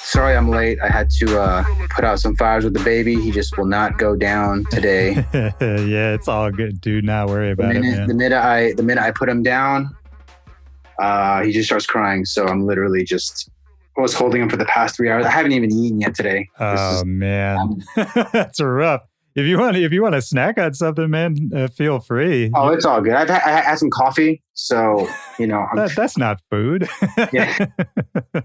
Sorry I'm late. I had to put out some fires with the baby. He just will not go down today. Yeah, it's all good. Do not worry about it, man. The minute I put him down, he just starts crying. So I'm literally just was holding him for the past 3 hours. I haven't even eaten yet today. Oh man, that's rough. If you want to snack on something, man, feel free. Oh, it's all good. I had some coffee, so that's not food. Yeah,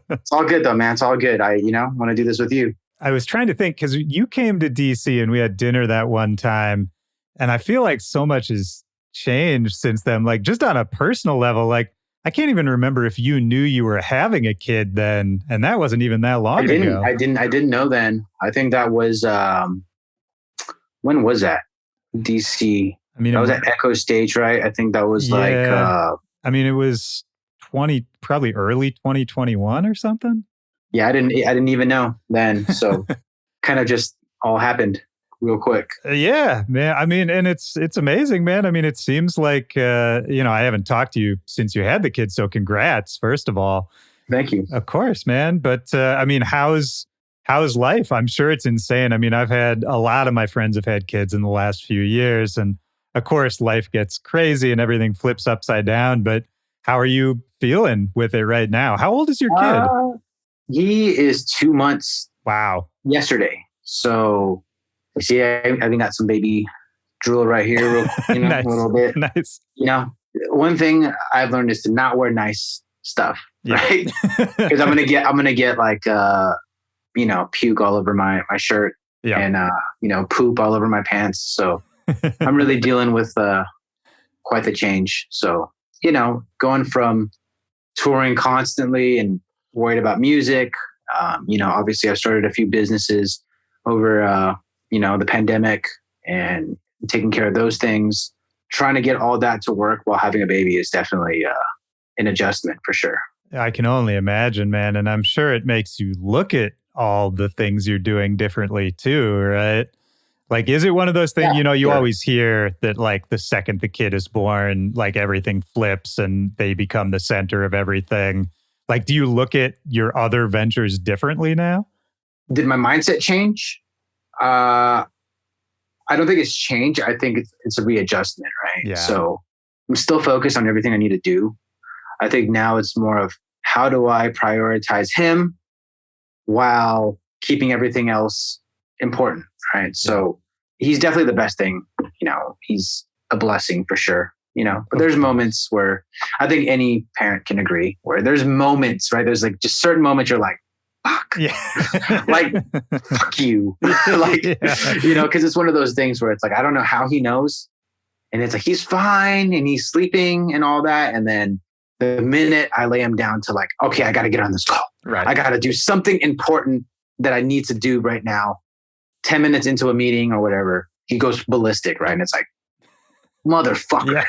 it's all good though, man. It's all good. I want to do this with you. I was trying to think because you came to DC and we had dinner that one time, and I feel like so much has changed since then. Like just on a personal level, like I can't even remember if you knew you were having a kid then, and that wasn't even that long ago. I didn't know then. I think that was. When was that? DC. I mean, that was at Echo Stage, right? I think that was it was probably early 2021 or something. Yeah, I didn't even know then. So kind of just all happened real quick. Yeah, man. I mean, and it's amazing, man. I mean, it seems like, I haven't talked to you since you had the kid. So congrats, first of all. Thank you. Of course, man. But how's life? I'm sure it's insane. I mean, I've had a lot of my friends have had kids in the last few years. And of course, life gets crazy and everything flips upside down. But how are you feeling with it right now? How old is your kid? He is 2 months. Wow. Yesterday. So, see, I even got some baby drool right here, Nice. A little bit. Nice. One thing I've learned is to not wear nice stuff, right? Because I'm gonna get like puke all over my shirt and poop all over my pants. So I'm really dealing with quite the change. So going from touring constantly and worried about music. Obviously I've started a few businesses over the pandemic and taking care of those things. Trying to get all that to work while having a baby is definitely an adjustment for sure. I can only imagine, man. And I'm sure it makes you look at all the things you're doing differently too, right? Like, is it one of those things, you always hear that like the second the kid is born, like everything flips and they become the center of everything. Like, do you look at your other ventures differently now? Did my mindset change? I don't think it's changed. I think it's a readjustment, right? Yeah. So I'm still focused on everything I need to do. I think now it's more of how do I prioritize him while keeping everything else important, right? So he's definitely the best thing. He's a blessing for sure. But there's moments where I think any parent can agree where there's moments, right? There's like just certain moments you're like, fuck, like, fuck you. Because it's one of those things where it's like, I don't know how he knows. And it's like, he's fine and he's sleeping and all that. And then the minute I lay him down to like, okay, I got to get on this call. Right. I got to do something important that I need to do right now. 10 minutes into a meeting or whatever, he goes ballistic, right? And it's like, motherfucker,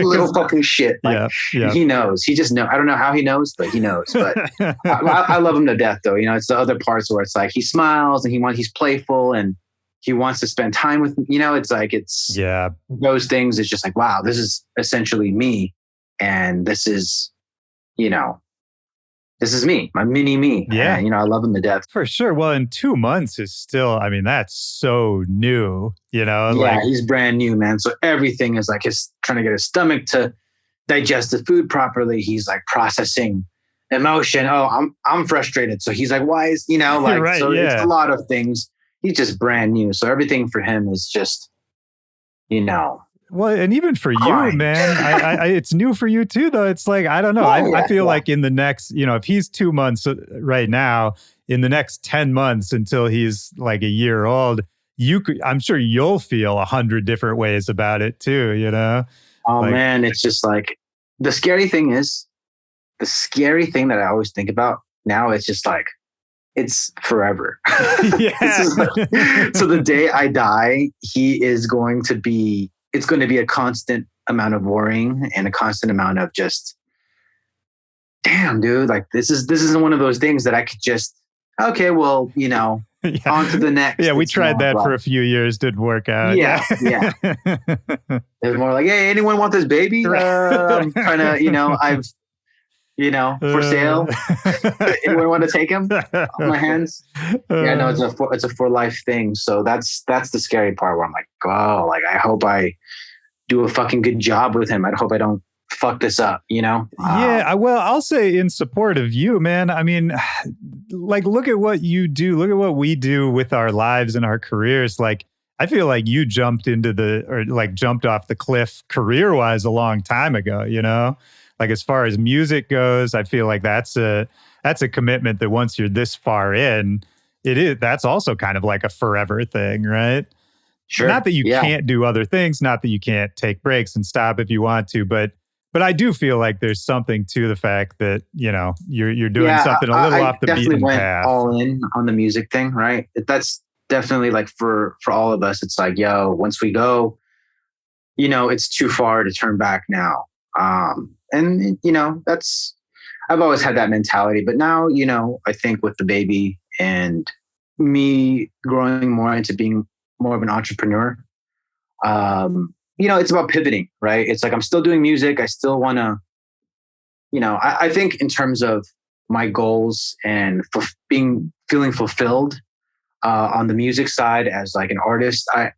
little fucking shit. Like, he knows. He just knows. I don't know how he knows, but he knows. But I love him to death, though. It's the other parts where it's like he smiles and he's playful and he wants to spend time with me. It's like those things. It's just like, wow, this is essentially me, and this is this is me, my mini me. Yeah. And, I love him to death. For sure. Well, in 2 months is still, I mean, that's so new, Yeah, he's brand new, man. So everything is like he's trying to get his stomach to digest the food properly. He's like processing emotion. Oh, I'm frustrated. So he's like, why is, Right, so it's a lot of things. He's just brand new. So everything for him is just, Well, and even for crying. you, man, I it's new for you too, though. It's like, I don't know. I feel like in the next, if he's 2 months right now, in the next 10 months until he's like a year old, I'm sure you'll feel 100 different ways about it too, Oh man, it's just like, the scary thing that I always think about now, it's just like, it's forever. Yeah. So the day I die, it's going to be a constant amount of worrying and a constant amount of just, damn, dude, like this isn't one of those things that I could just, okay, well, Yeah. On to the next. Yeah, we It's tried more that for like, a few years, didn't work out. yeah. It's more like, hey, anyone want this baby? I'm trying to, I've, for sale. Anyone want to take him off my hands? Yeah, no, it's a for life thing. So that's the scary part where I'm like, oh, like I hope I do a fucking good job with him. I hope I don't fuck this up, Yeah, well, I'll say in support of you, man. I mean, like, look at what you do. Look at what we do with our lives and our careers. Like, I feel like you jumped off the cliff career-wise a long time ago, Like, as far as music goes, I feel like that's a commitment that once you're this far in, that's also kind of like a forever thing, right? Sure. Not that you can't do other things, not that you can't take breaks and stop if you want to, but I do feel like there's something to the fact that, you're doing something a little off the beaten went path. All in on the music thing, right? That's definitely like for all of us, it's like, yo, once we go, it's too far to turn back now. And I've always had that mentality, but now, I think with the baby and me growing more into being more of an entrepreneur, it's about pivoting, right? It's like, I'm still doing music. I still want to, I think in terms of my goals and feeling fulfilled on the music side as like an artist, I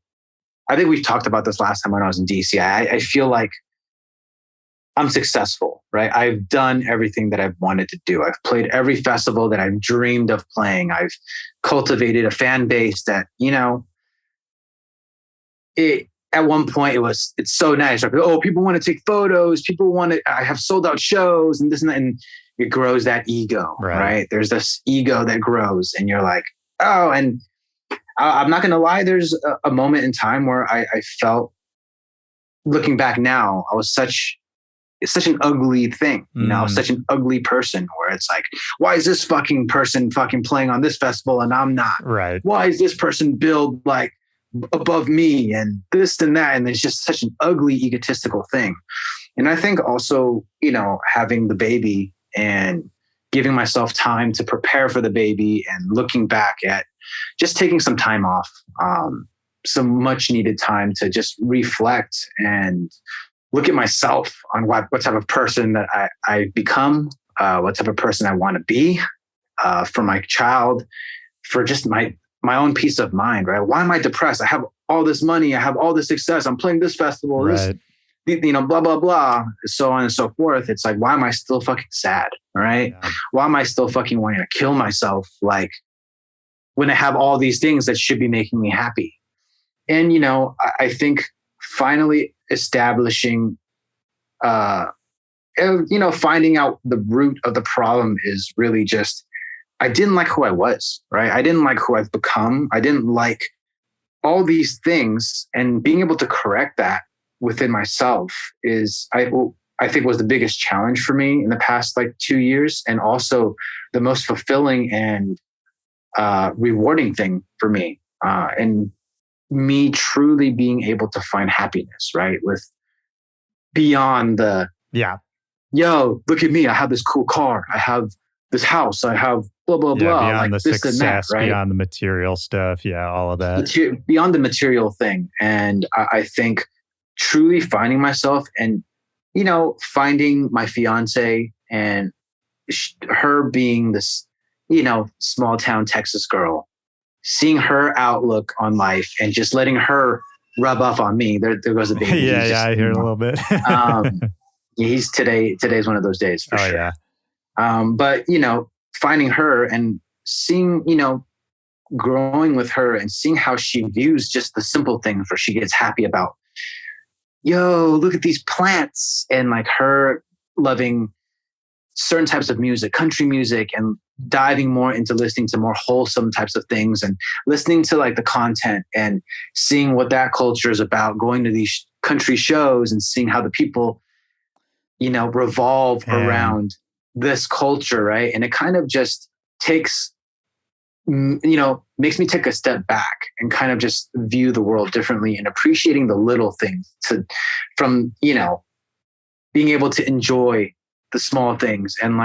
think we've talked about this last time when I was in DC. I feel like I'm successful, right? I've done everything that I've wanted to do. I've played every festival that I've dreamed of playing. I've cultivated a fan base that, at one point it's so nice. Like, oh, people want to take photos. I have sold out shows and this and that. And it grows that ego, right? There's this ego that grows and you're like, oh, and I'm not going to lie. There's a moment in time where I felt, looking back now, it's such an ugly thing. I was such an ugly person where it's like, why is this fucking person fucking playing on this festival and I'm not? Right. Why is this person billed like above me and this and that? And it's just such an ugly, egotistical thing. And I think also, having the baby and giving myself time to prepare for the baby and looking back at just taking some time off, some much needed time to just reflect and look at myself on what type of person that I become, what type of person I want to be for my child, for just my own peace of mind, right? Why am I depressed? I have all this money. I have all this success. I'm playing this festival, this, blah, blah, blah, so on and so forth. It's like, why am I still fucking sad? Right? Yeah. Why am I still fucking wanting to kill myself? Like, when I have all these things that should be making me happy. And, I think finally establishing, finding out the root of the problem is really just, I didn't like who I was, right? I didn't like who I've become. I didn't like all these things, and being able to correct that within myself is, I think, was the biggest challenge for me in the past 2 years, and also the most fulfilling and rewarding thing for me. And me truly being able to find happiness, right? With beyond the, yo, look at me. I have this cool car. I have this house. I have blah, blah, blah. Beyond the this success, and that, right? beyond the material stuff. Yeah, all of that. Beyond the material thing. And I think truly finding myself and, finding my fiance and her being this, small town Texas girl, seeing her outlook on life and just letting her rub off on me. There goes the baby. I hear a little bit. Today's one of those days for sure. Yeah. But, finding her and seeing, growing with her and seeing how she views just the simple things where she gets happy about, yo, look at these plants, and her loving certain types of music, country music, and diving more into listening to more wholesome types of things and listening to the content and seeing what that culture is about, going to these country shows and seeing how the people, revolve around this culture, right? And it kind of just takes, makes me take a step back and kind of just view the world differently and appreciating the little things from being able to enjoy the small things. And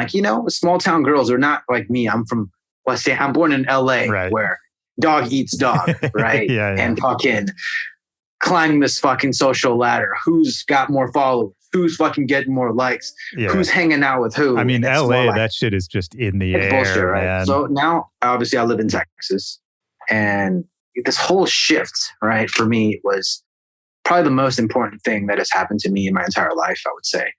small town girls are not like me. I'm from, I'm born in LA, where dog eats dog, right? Yeah, yeah. And fucking climbing this fucking social ladder. Who's got more followers? Who's fucking getting more likes? Yeah. Who's hanging out with who? I mean, And it's more LA, like, that shit is just in the it's air, bullshit, right? man. So now, obviously, I live in Texas, and this whole shift, right, for me was probably the most important thing that has happened to me in my entire life, I would say.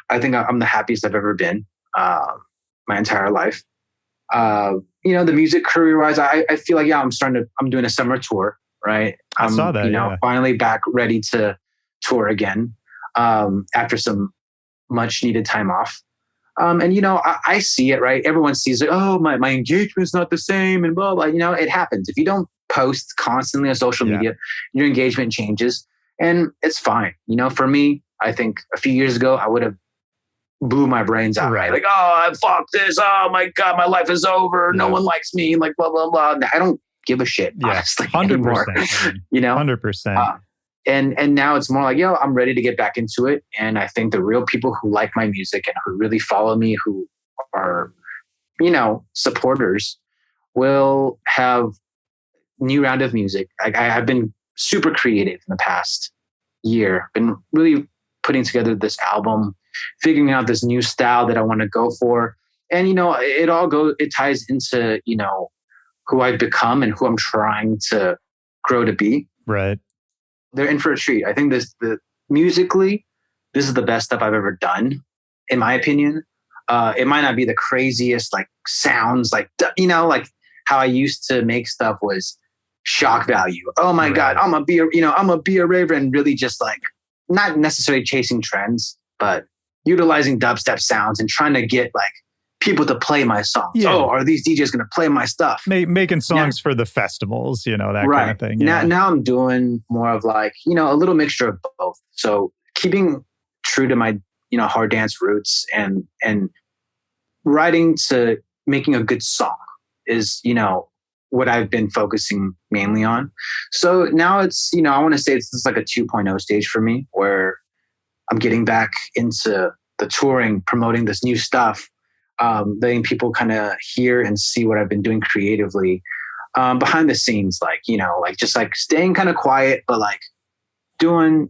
I think I'm the happiest I've ever been my entire life. The music career-wise, I feel like, yeah, I'm doing a summer tour, right? I saw that, yeah. Finally back ready to tour again after some much needed time off. I see it, right? Everyone sees it. Oh, my engagement's not the same and blah, blah. It happens. If you don't post constantly on social media, your engagement changes and it's fine. For me, I think a few years ago, I would have blew my brains out. Right. Like, oh, fuck this. Oh my God, my life is over. No one likes me. Like, blah, blah, blah. I don't give a shit, honestly, 100%, anymore. 100%. And now it's more like, I'm ready to get back into it. And I think the real people who like my music and who really follow me, who are, supporters, will have new round of music. I've been super creative in the past year, been really putting together this album, figuring out this new style that I want to go for. And, it ties into, who I've become and who I'm trying to grow to be. Right. They're in for a treat. I think musically, this is the best stuff I've ever done, in my opinion. It might not be the craziest, like, sounds, like, like how I used to make stuff was shock value. Oh my God, I'm gonna be a raver, and really just like not necessarily chasing trends, but utilizing dubstep sounds and trying to get like people to play my songs. Yeah. Oh, are these DJs going to play my stuff? Making songs for the festivals, that kind of thing. Yeah. Now I'm doing more of like, a little mixture of both. So keeping true to my, hard dance roots and writing to making a good song is, what I've been focusing mainly on. So now it's, I want to say it's like a 2.0 stage for me, where I'm getting back into the touring, promoting this new stuff, letting people kind of hear and see what I've been doing creatively behind the scenes, like, just like staying kind of quiet, but like doing,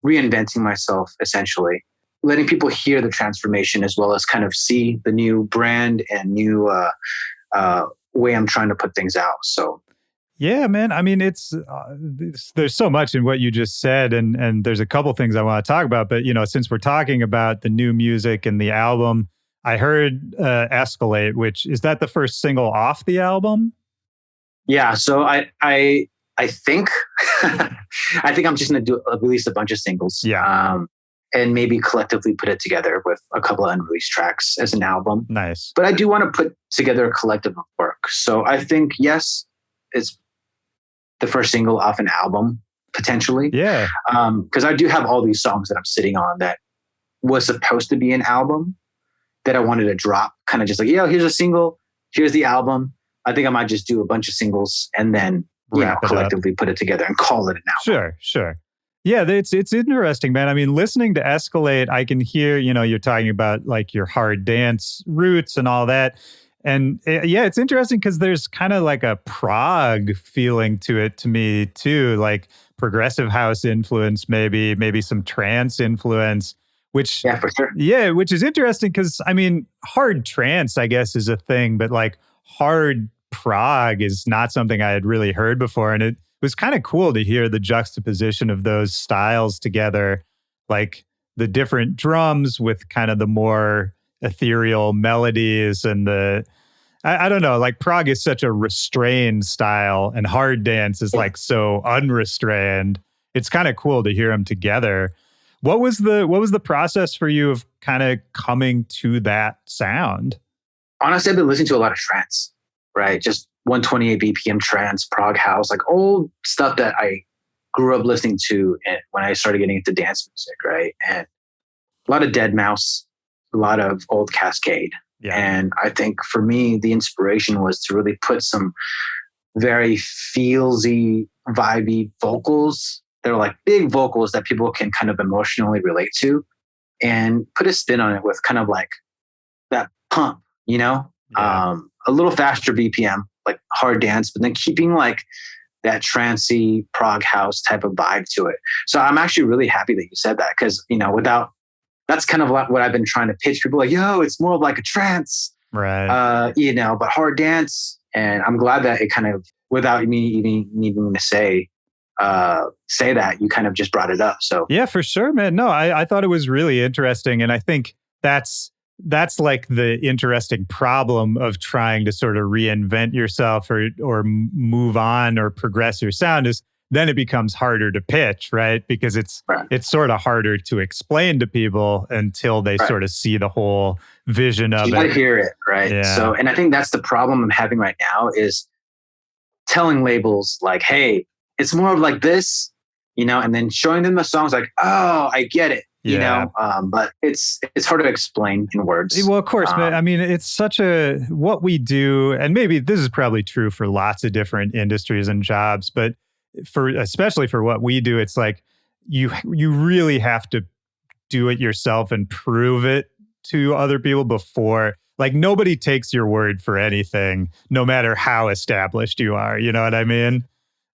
reinventing myself, essentially, letting people hear the transformation as well as kind of see the new brand and new way I'm trying to put things out. So. Yeah, man. I mean, there's so much in what you just said, and there's a couple things I want to talk about. But since we're talking about the new music and the album, I heard "Escalate," which is that the first single off the album? Yeah. So I think I think I'm just gonna release a bunch of singles. Yeah. And maybe collectively put it together with a couple of unreleased tracks as an album. Nice. But I do want to put together a collective of work. So I think, yes, it's the first single off an album, potentially. Yeah. Because I do have all these songs that I'm sitting on that was supposed to be an album that I wanted to drop. Kind of just like, here's a single, here's the album. I think I might just do a bunch of singles and then collectively put it together and call it an album. Sure. Yeah, it's interesting, man. I mean, listening to Escalate, I can hear, you're talking about like your hard dance roots and all that. And it's interesting because there's kind of like a prog feeling to it to me too, like progressive house influence, maybe some trance influence, which for sure. Yeah, which is interesting because I mean, hard trance, I guess, is a thing, but like hard prog is not something I had really heard before. And it was kind of cool to hear the juxtaposition of those styles together, like the different drums with kind of the more ethereal melodies and I don't know, like prog is such a restrained style and hard dance is like so unrestrained. It's kind of cool to hear them together. What was the process for you of kind of coming to that sound? Honestly, I've been listening to a lot of trance, right? Just 128 BPM trance, prog house, like old stuff that I grew up listening to when I started getting into dance music, right? And a lot of Dead Mouse, a lot of old Cascade. Yeah. And I think for me, the inspiration was to really put some very feelsy, vibey vocals. They're like big vocals that people can kind of emotionally relate to and put a spin on it with kind of like that pump, a little faster BPM, like hard dance, but then keeping like that trancey prog house type of vibe to it. So I'm actually really happy that you said that, because, that's kind of like what I've been trying to pitch people, like, yo, it's more of like a trance, Right. but hard dance. And I'm glad that it kind of, without me even needing to say that, you kind of just brought it up. So Yeah, for sure, man. No, I thought it was really interesting. And I think that's like the interesting problem of trying to sort of reinvent yourself or move on or progress your sound, is then it becomes harder to pitch, right? Because it's sort of harder to explain to people until they sort of see the whole vision of it. You gotta hear it, right? Yeah. So, and I think that's the problem I'm having right now, is telling labels like, hey, it's more of like this, and then showing them the songs like, oh, I get it. But it's hard to explain in words. Well, of course, man. I mean, it's such what we do, and maybe this is probably true for lots of different industries and jobs, but especially for what we do, it's like you really have to do it yourself and prove it to other people before. Like, nobody takes your word for anything, no matter how established you are. You know what I mean?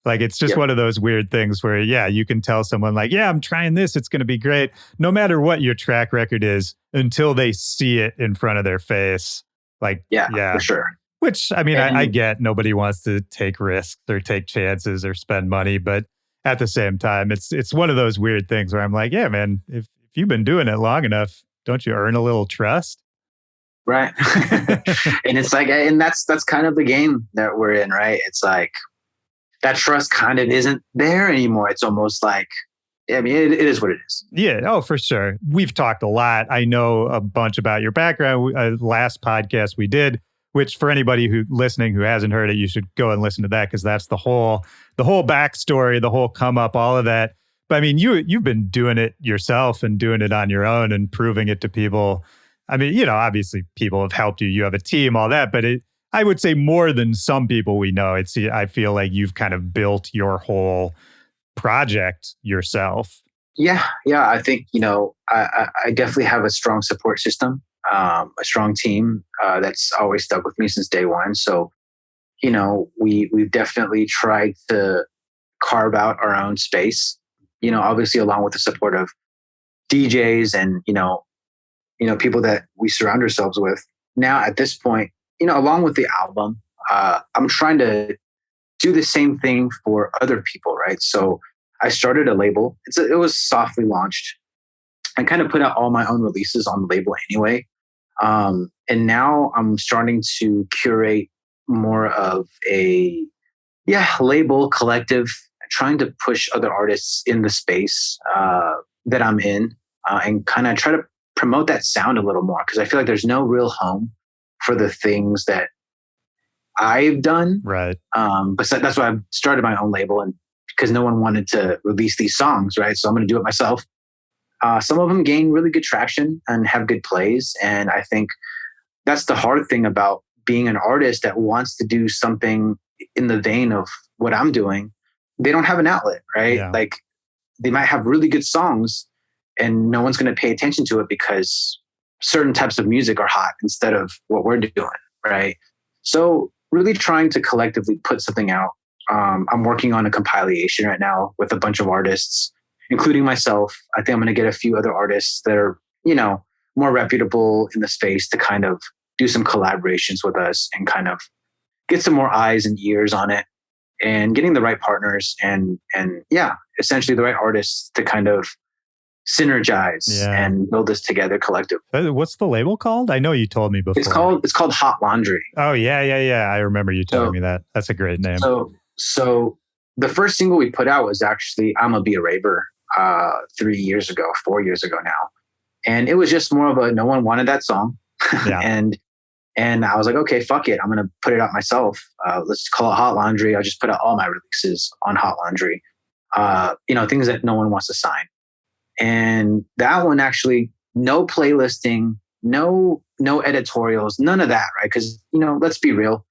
Like, it's just one of those weird things where, you can tell someone like, I'm trying this, it's going to be great, no matter what your track record is, until they see it in front of their face. Like, for sure. Which, I mean, I get nobody wants to take risks or take chances or spend money, but at the same time, it's one of those weird things where I'm like, man, if you've been doing it long enough, don't you earn a little trust? Right. And it's like, and that's kind of the game that we're in, right? It's like, that trust kind of isn't there anymore. It's almost like, I mean, it is what it is. Yeah. Oh, for sure. We've talked a lot. I know a bunch about your background. Last podcast we did, which for anybody listening who hasn't heard it, you should go and listen to that, because that's the whole backstory, the whole come up, all of that. But I mean, you've been doing it yourself and doing it on your own and proving it to people. I mean, obviously people have helped you. You have a team, all that, but I would say more than some people we know. I feel like you've kind of built your whole project yourself. Yeah. I think, I definitely have a strong support system, a strong team that's always stuck with me since day one. So, we've definitely tried to carve out our own space, obviously along with the support of DJs and, people that we surround ourselves with. Now at this point, along with the album, I'm trying to do the same thing for other people, right? So I started a label. It was softly launched. I kind of put out all my own releases on the label anyway. And now I'm starting to curate more of a label collective, trying to push other artists in the space that I'm in, and kind of try to promote that sound a little more, because I feel like there's no real home for the things that I've done. Right. But that's why I've started my own label, and because no one wanted to release these songs, right? So I'm going to do it myself. Some of them gain really good traction and have good plays. And I think that's the hard thing about being an artist that wants to do something in the vein of what I'm doing. They don't have an outlet, right? Yeah. Like, they might have really good songs and no one's going to pay attention to it because certain types of music are hot instead of what we're doing, right? So really trying to collectively put something out. I'm working on a compilation right now with a bunch of artists, including myself. I think I'm going to get a few other artists that are, more reputable in the space to kind of do some collaborations with us and kind of get some more eyes and ears on it, and getting the right partners and essentially the right artists to kind of synergize and build this together collective. What's the label called? I know you told me before. It's called Hot Laundry. Oh yeah. I remember you telling me that. That's a great name. So the first single we put out was actually "I'ma Be a Raver" 4 years ago now, and it was just more of a, no one wanted that song, and I was like, okay, fuck it, I'm gonna put it out myself. Let's call it Hot Laundry. I'll just put out all my releases on Hot Laundry. Things that no one wants to sign. And that one actually, no playlisting, no editorials, none of that, right? Because, let's be real.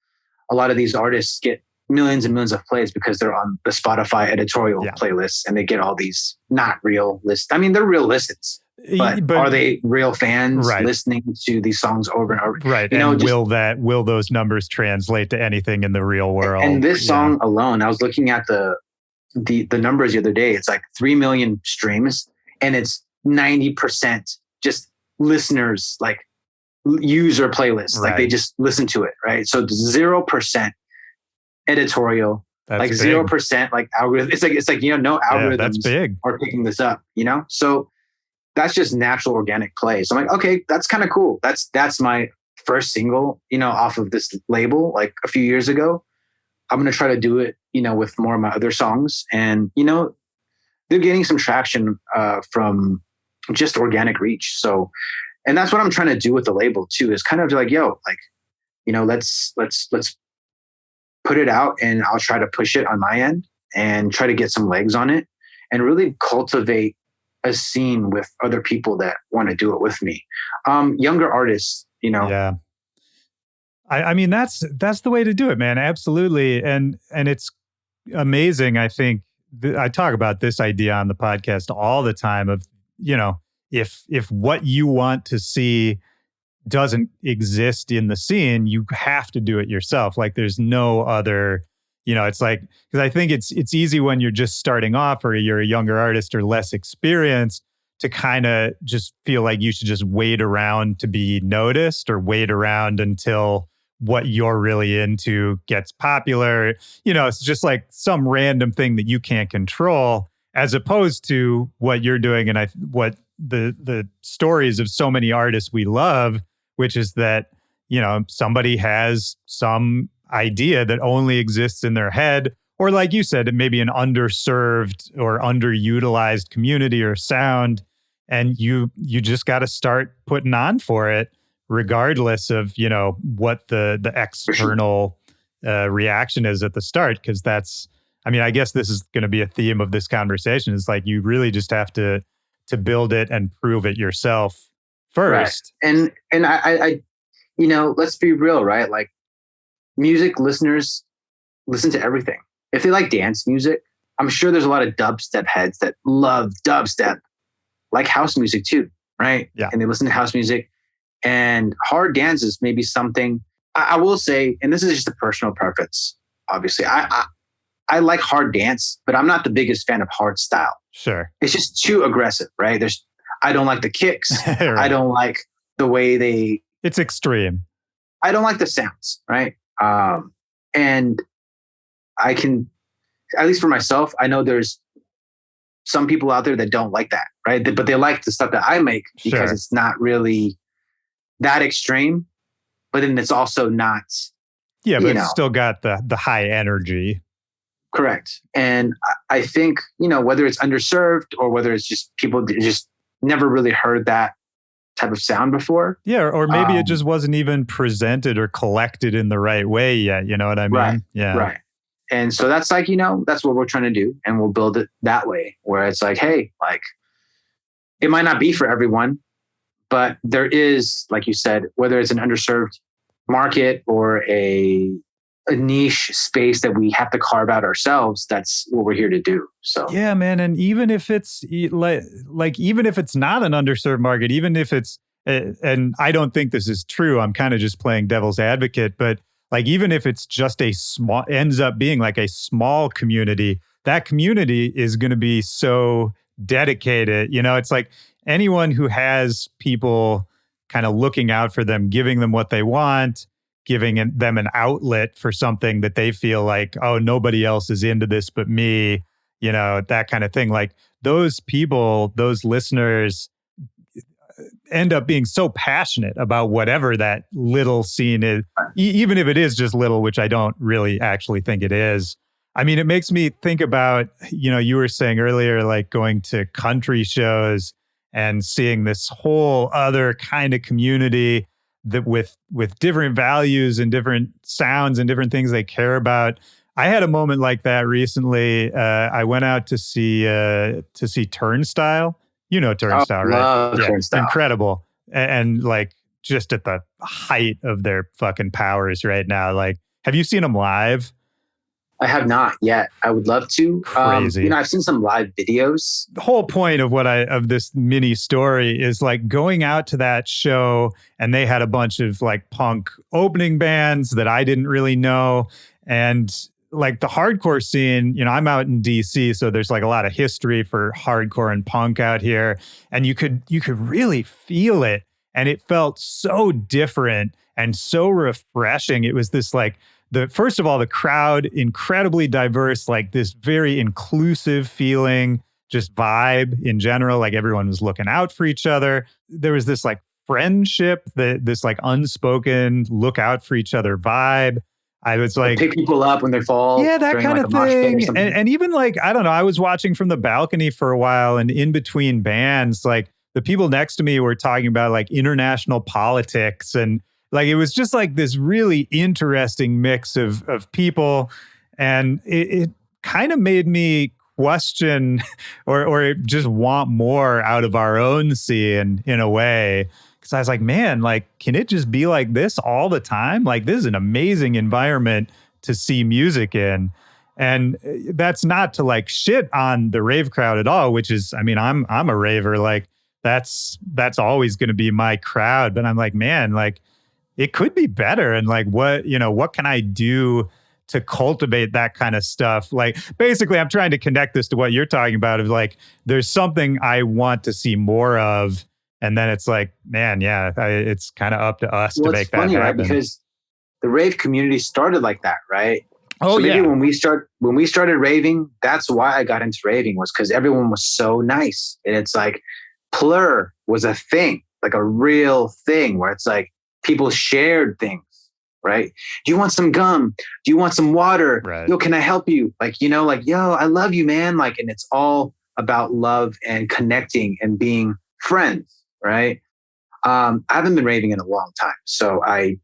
A lot of these artists get millions and millions of plays because they're on the Spotify editorial playlists, and they get all these not real lists. I mean, they're real listens. But are they real fans right. listening to these songs over and over? Right. You know, and will those numbers translate to anything in the real world? And this song alone, I was looking at the numbers the other day. It's like 3 million streams, and it's 90% just listeners, like user playlists. Right. Like they just listen to it, right? So 0% editorial. That's like 0% like algorithm. It's like no algorithms that's big. are picking this up, So that's just natural organic play. So I'm like, okay, that's kind of cool. That's my first single, off of this label like a few years ago. I'm going to try to do it, with more of my other songs. And, they're getting some traction from just organic reach. So, and that's what I'm trying to do with the label too, is kind of like, let's put it out, and I'll try to push it on my end and try to get some legs on it and really cultivate a scene with other people that want to do it with me. Younger artists, Yeah. I mean, that's the way to do it, man. Absolutely. And it's amazing. I think I talk about this idea on the podcast all the time of, if what you want to see doesn't exist in the scene, you have to do it yourself. Like there's no other, it's like, because I think it's easy when you're just starting off or you're a younger artist or less experienced to kind of just feel like you should just wait around to be noticed or wait around until what you're really into gets popular. It's just like some random thing that you can't control, as opposed to what you're doing. And what the stories of so many artists we love, which is that, somebody has some idea that only exists in their head, or like you said, it may be an underserved or underutilized community or sound. And you just got to start putting on for it, regardless of, what the external reaction is at the start. Because I guess this is going to be a theme of this conversation, is like, you really just have to build it and prove it yourself first. Right. And I let's be real, right? Like music listeners listen to everything. If they like dance music, I'm sure there's a lot of dubstep heads that love dubstep, like house music too, right? Yeah. And they listen to house music. And hard dance is maybe something I will say, and this is just a personal preference, obviously. I like hard dance, but I'm not the biggest fan of hard style. Sure. It's just too aggressive, right? I don't like the kicks. Right. I don't like the way it's extreme. I don't like the sounds, right? And I can, at least for myself, I know there's some people out there that don't like that, right? But they like the stuff that I make because it's not really that extreme, but then it's also not. Yeah, but it's still got the high energy. Correct. And I think, whether it's underserved or whether it's just people just never really heard that type of sound before. Yeah, or maybe it just wasn't even presented or collected in the right way yet. You know what I mean? Right. Yeah. Right. And so that's like, that's what we're trying to do. And we'll build it that way, where it's like, hey, like, it might not be for everyone, but there is, like you said, whether it's an underserved market or a niche space that we have to carve out ourselves, that's what we're here to do. So yeah, man. And even if it's even if it's not an underserved market, even if it's, and I don't think this is true, I'm kind of just playing devil's advocate, but like, even if it's just ends up being like a small community, that community is going to be so dedicated. It's like anyone who has people kind of looking out for them, giving them what they want, giving them an outlet for something that they feel like, oh, nobody else is into this but me, that kind of thing. Like those people, those listeners end up being so passionate about whatever that little scene is, even if it is just little, which I don't really actually think it is. I mean, it makes me think about, you were saying earlier, like going to country shows and seeing this whole other kind of community that with different values and different sounds and different things they care about. I had a moment like that recently. I went out to see Turnstile. Turnstile, right? Love Turnstile. Incredible. And like just at the height of their fucking powers right now. Like, have you seen them live? I have not yet. I would love to. Crazy. I've seen some live videos. The whole point of this mini story is like going out to that show, and they had a bunch of like punk opening bands that I didn't really know. And like the hardcore scene, I'm out in DC, so there's like a lot of history for hardcore and punk out here. And you could really feel it. And it felt so different and so refreshing. It was this like, first of all, the crowd, incredibly diverse, like this very inclusive feeling, just vibe in general. Like everyone was looking out for each other. There was this like friendship, this like unspoken look out for each other vibe. I was like, pick people up when they fall. Yeah, that kind of thing. And even like, I don't know, I was watching from the balcony for a while, and in between bands, like the people next to me were talking about like international politics, and like it was just like this really interesting mix of people. And it kind of made me question or just want more out of our own scene in a way. Because I was like, man, like, can it just be like this all the time? Like, this is an amazing environment to see music in. And that's not to like shit on the rave crowd at all, which is, I mean, I'm a raver. Like that's always going to be my crowd. But I'm like, man, like it could be better. And like, what can I do to cultivate that kind of stuff? Like, basically, I'm trying to connect this to what you're talking about of like, there's something I want to see more of. And then it's like, man, yeah, it's kind of up to us to make that happen. Right? Because the rave community started like that, right? Oh, so maybe yeah. when we started raving, that's why I got into raving, was because everyone was so nice. And it's like plur was a thing, like a real thing where it's like people shared things, right? Do you want some gum? Do you want some water? Right. Yo, can I help you? Like, like, yo, I love you, man. Like, and it's all about love and connecting and being friends, right? I haven't been raving in a long time, so I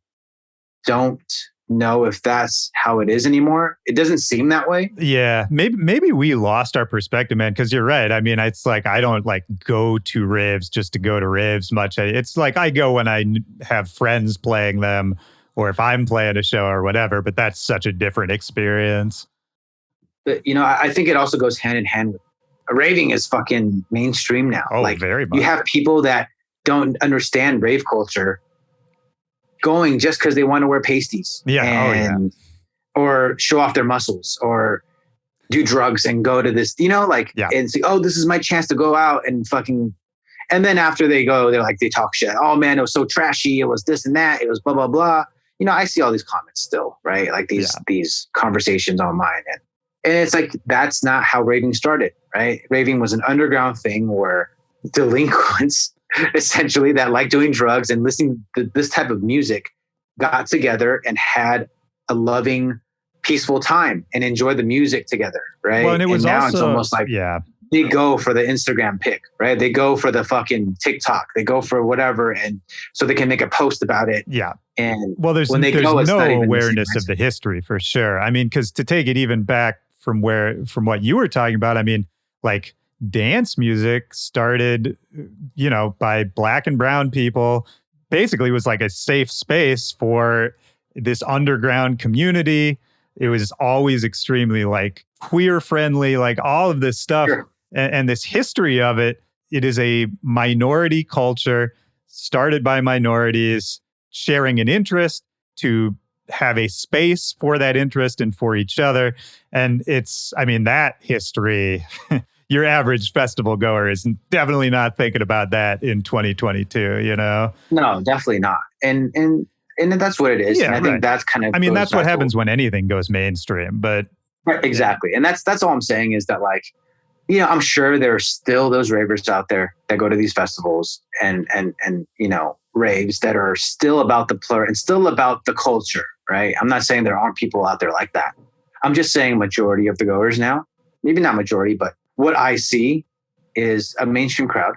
don't know if that's how it is anymore. It doesn't seem that way. Yeah, maybe we lost our perspective, man, because you're right. I mean, it's like I don't like go to raves just to go to raves much. It's like I go when I have friends playing them or if I'm playing a show or whatever, but that's such a different experience. But, I think it also goes hand in hand with raving is fucking mainstream now. Oh, like, very much. You have people that don't understand rave culture going just because they want to wear pasties. Yeah. Or show off their muscles or do drugs and go to this, and say, oh, this is my chance to go out and fucking. And then after they go, they're like, they talk shit. Oh man, it was so trashy. It was this and that. It was blah, blah, blah. I see all these comments still, right? Like these conversations online. And it's like, that's not how raving started, right? Raving was an underground thing where delinquents essentially that like doing drugs and listening to this type of music got together and had a loving, peaceful time and enjoyed the music together, right? Well, and it was now also, it's almost like they go for the Instagram pic, right? They go for the fucking TikTok. They go for whatever, and so they can make a post about it. Yeah. And well, there's no awareness of the history for sure. I mean, because to take it even back from what you were talking about, I mean, like dance music started, by Black and brown people. Basically, it was like a safe space for this underground community. It was always extremely like queer friendly, like all of this stuff. Sure. And this history of it. It is a minority culture started by minorities sharing an interest to have a space for that interest and for each other. And that history, your average festival goer is definitely not thinking about that in 2022, No, definitely not. And that's what it is. Yeah, and I think that's kind of, that's what happens when anything goes mainstream, but. Right, exactly. And that's all I'm saying is that, like, I'm sure there are still those ravers out there that go to these festivals and raves that are still about the plur and still about the culture, right? I'm not saying there aren't people out there like that. I'm just saying majority of the goers now, maybe not majority, but what I see is a mainstream crowd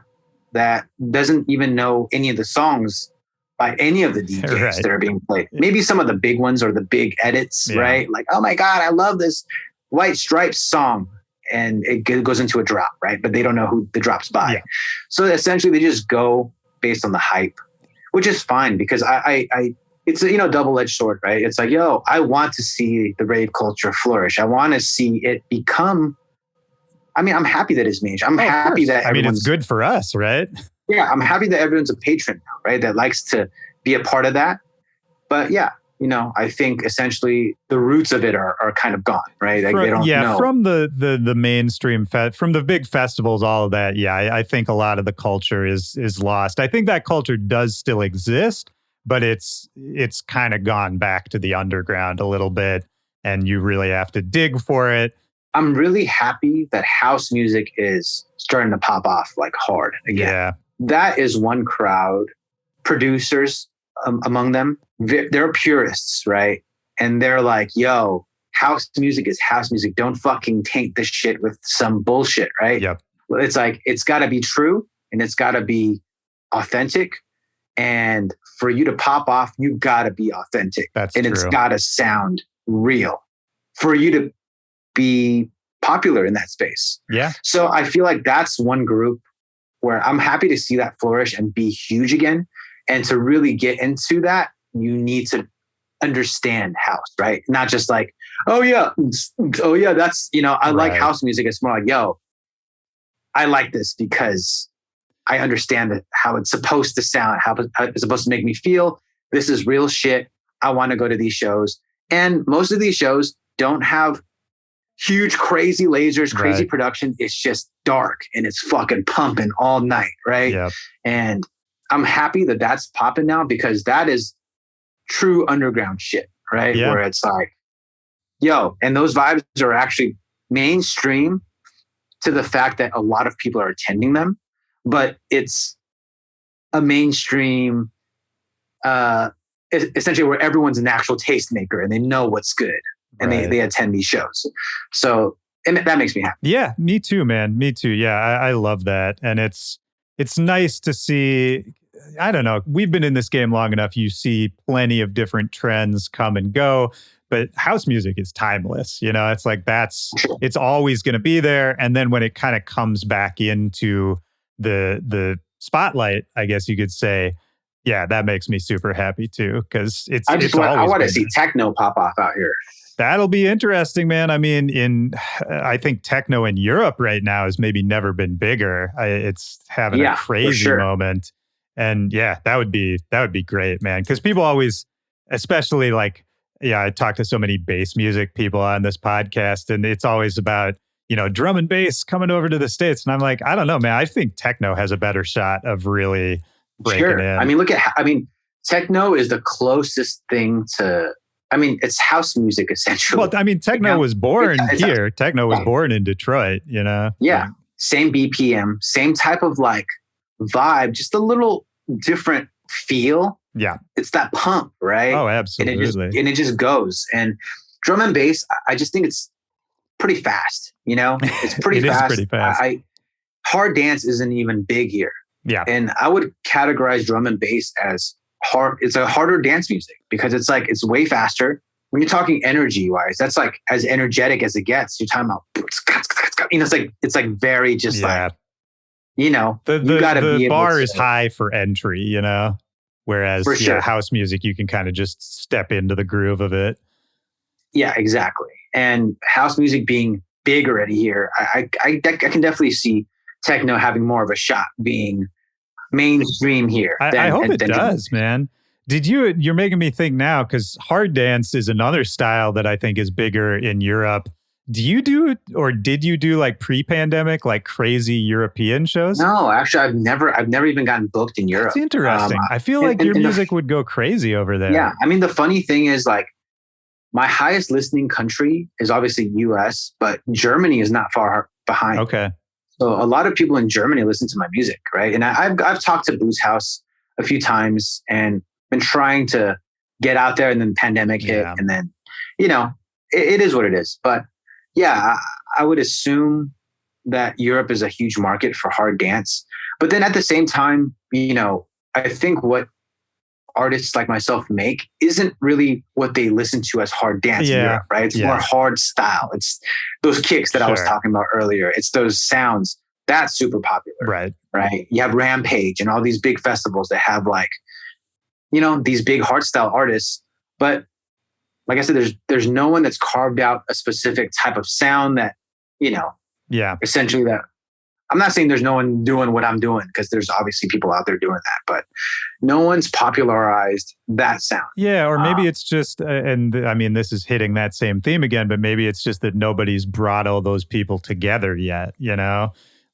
that doesn't even know any of the songs by any of the DJs that are being played. Maybe some of the big ones or the big edits, right? Like, oh my God, I love this White Stripes song. And it goes into a drop, right? But they don't know who the drop's by. Yeah. So essentially they just go based on the hype, which is fine because I it's a, double-edged sword, right? It's like, yo, I want to see the rave culture flourish. I want to see it become, I mean, I'm happy that it's mainstream. I'm happy that I mean, it's good for us, right? Yeah, I'm happy that everyone's a patron now, right? That likes to be a part of that. But yeah, I think essentially the roots of it are kind of gone, right? Like they don't know. From the mainstream, from the big festivals, all of that. Yeah, I think a lot of the culture is lost. I think that culture does still exist, but it's kind of gone back to the underground a little bit, and you really have to dig for it. I'm really happy that house music is starting to pop off like hard again. Yeah. That is one crowd, producers among them, they're purists, right? And they're like, yo, house music is house music. Don't fucking taint this shit with some bullshit, right? Yep. It's like, it's got to be true and it's got to be authentic. And for you to pop off, you got to be authentic. That's and true. It's got to sound real for you to be popular in that space. Yeah. So I feel like that's one group where I'm happy to see that flourish and be huge again. And to really get into that, you need to understand house, right? Not just like, oh yeah, that's, I like house music. It's more like, yo, I like this because I understand how it's supposed to sound, how it's supposed to make me feel. This is real shit. I want to go to these shows. And most of these shows don't have huge, crazy lasers, crazy production. It's just dark and it's fucking pumping all night, right? Yep. And I'm happy that that's popping now because that is true underground shit, right? Yeah. Where it's like, yo, and those vibes are actually mainstream to the fact that a lot of people are attending them, but it's a mainstream, essentially where everyone's an actual tastemaker and they know what's good and they attend these shows. So, and that makes me happy. Yeah, me too, man. Me too. Yeah, I love that. And it's nice to see, I don't know, we've been in this game long enough. You see plenty of different trends come and go, but house music is timeless. It's like it's always going to be there. And then when it kind of comes back into the spotlight, I guess you could say, yeah, that makes me super happy too. Cause I want to see techno pop off out here. That'll be interesting, man. I mean, I think techno in Europe right now has maybe never been bigger. It's having a crazy moment. And yeah, that would be great, man. Because people always, especially like, I talk to so many bass music people on this podcast, and it's always about, drum and bass coming over to the States. And I'm like, I don't know, man. I think techno has a better shot of really breaking in. I mean, techno is the closest thing to, it's house music essentially. Well, I mean, techno was born here. Techno was born in Detroit, Yeah. Like, same BPM, same type of like vibe, just a little different feel. Yeah. It's that pump, right? Oh, absolutely. And it just goes. And drum and bass, I just think it's pretty fast, It's pretty fast. Is pretty fast. Hard dance isn't even big here. Yeah. And I would categorize drum and bass as hard. It's a harder dance music because it's like, it's way faster. When you're talking energy wise, that's like as energetic as it gets. You're talking about, it's like very just like, you gotta be the able bar to, is high for entry, whereas house music, you can kind of just step into the groove of it. Yeah, exactly. And house music being big already here, I can definitely see techno having more of a shot being mainstream here. I hope it does, man. You're making me think now, because hard dance is another style that I think is bigger in Europe. Did you do like pre-pandemic, like crazy European shows? No, actually, I've never even gotten booked in Europe. That's interesting. I feel like your music would go crazy over there. Yeah. I mean, the funny thing is like my highest listening country is obviously US, but Germany is not far behind. Okay. So a lot of people in Germany listen to my music, right? And I've talked to Boo's House a few times and been trying to get out there, and then the pandemic hit, and then, it is what it is. But yeah, I would assume that Europe is a huge market for hard dance. But then at the same time, I think what artists like myself make isn't really what they listen to as hard dance in Europe, right? It's more hard style. It's those kicks that I was talking about earlier. It's those sounds. That's super popular. Right. You have Rampage and all these big festivals that have like these big hardstyle artists, but like I said, there's no one that's carved out a specific type of sound that, essentially that. I'm not saying there's no one doing what I'm doing, because there's obviously people out there doing that, but no one's popularized that sound. Yeah, or maybe it's just, and I mean, this is hitting that same theme again, but maybe it's just that nobody's brought all those people together yet,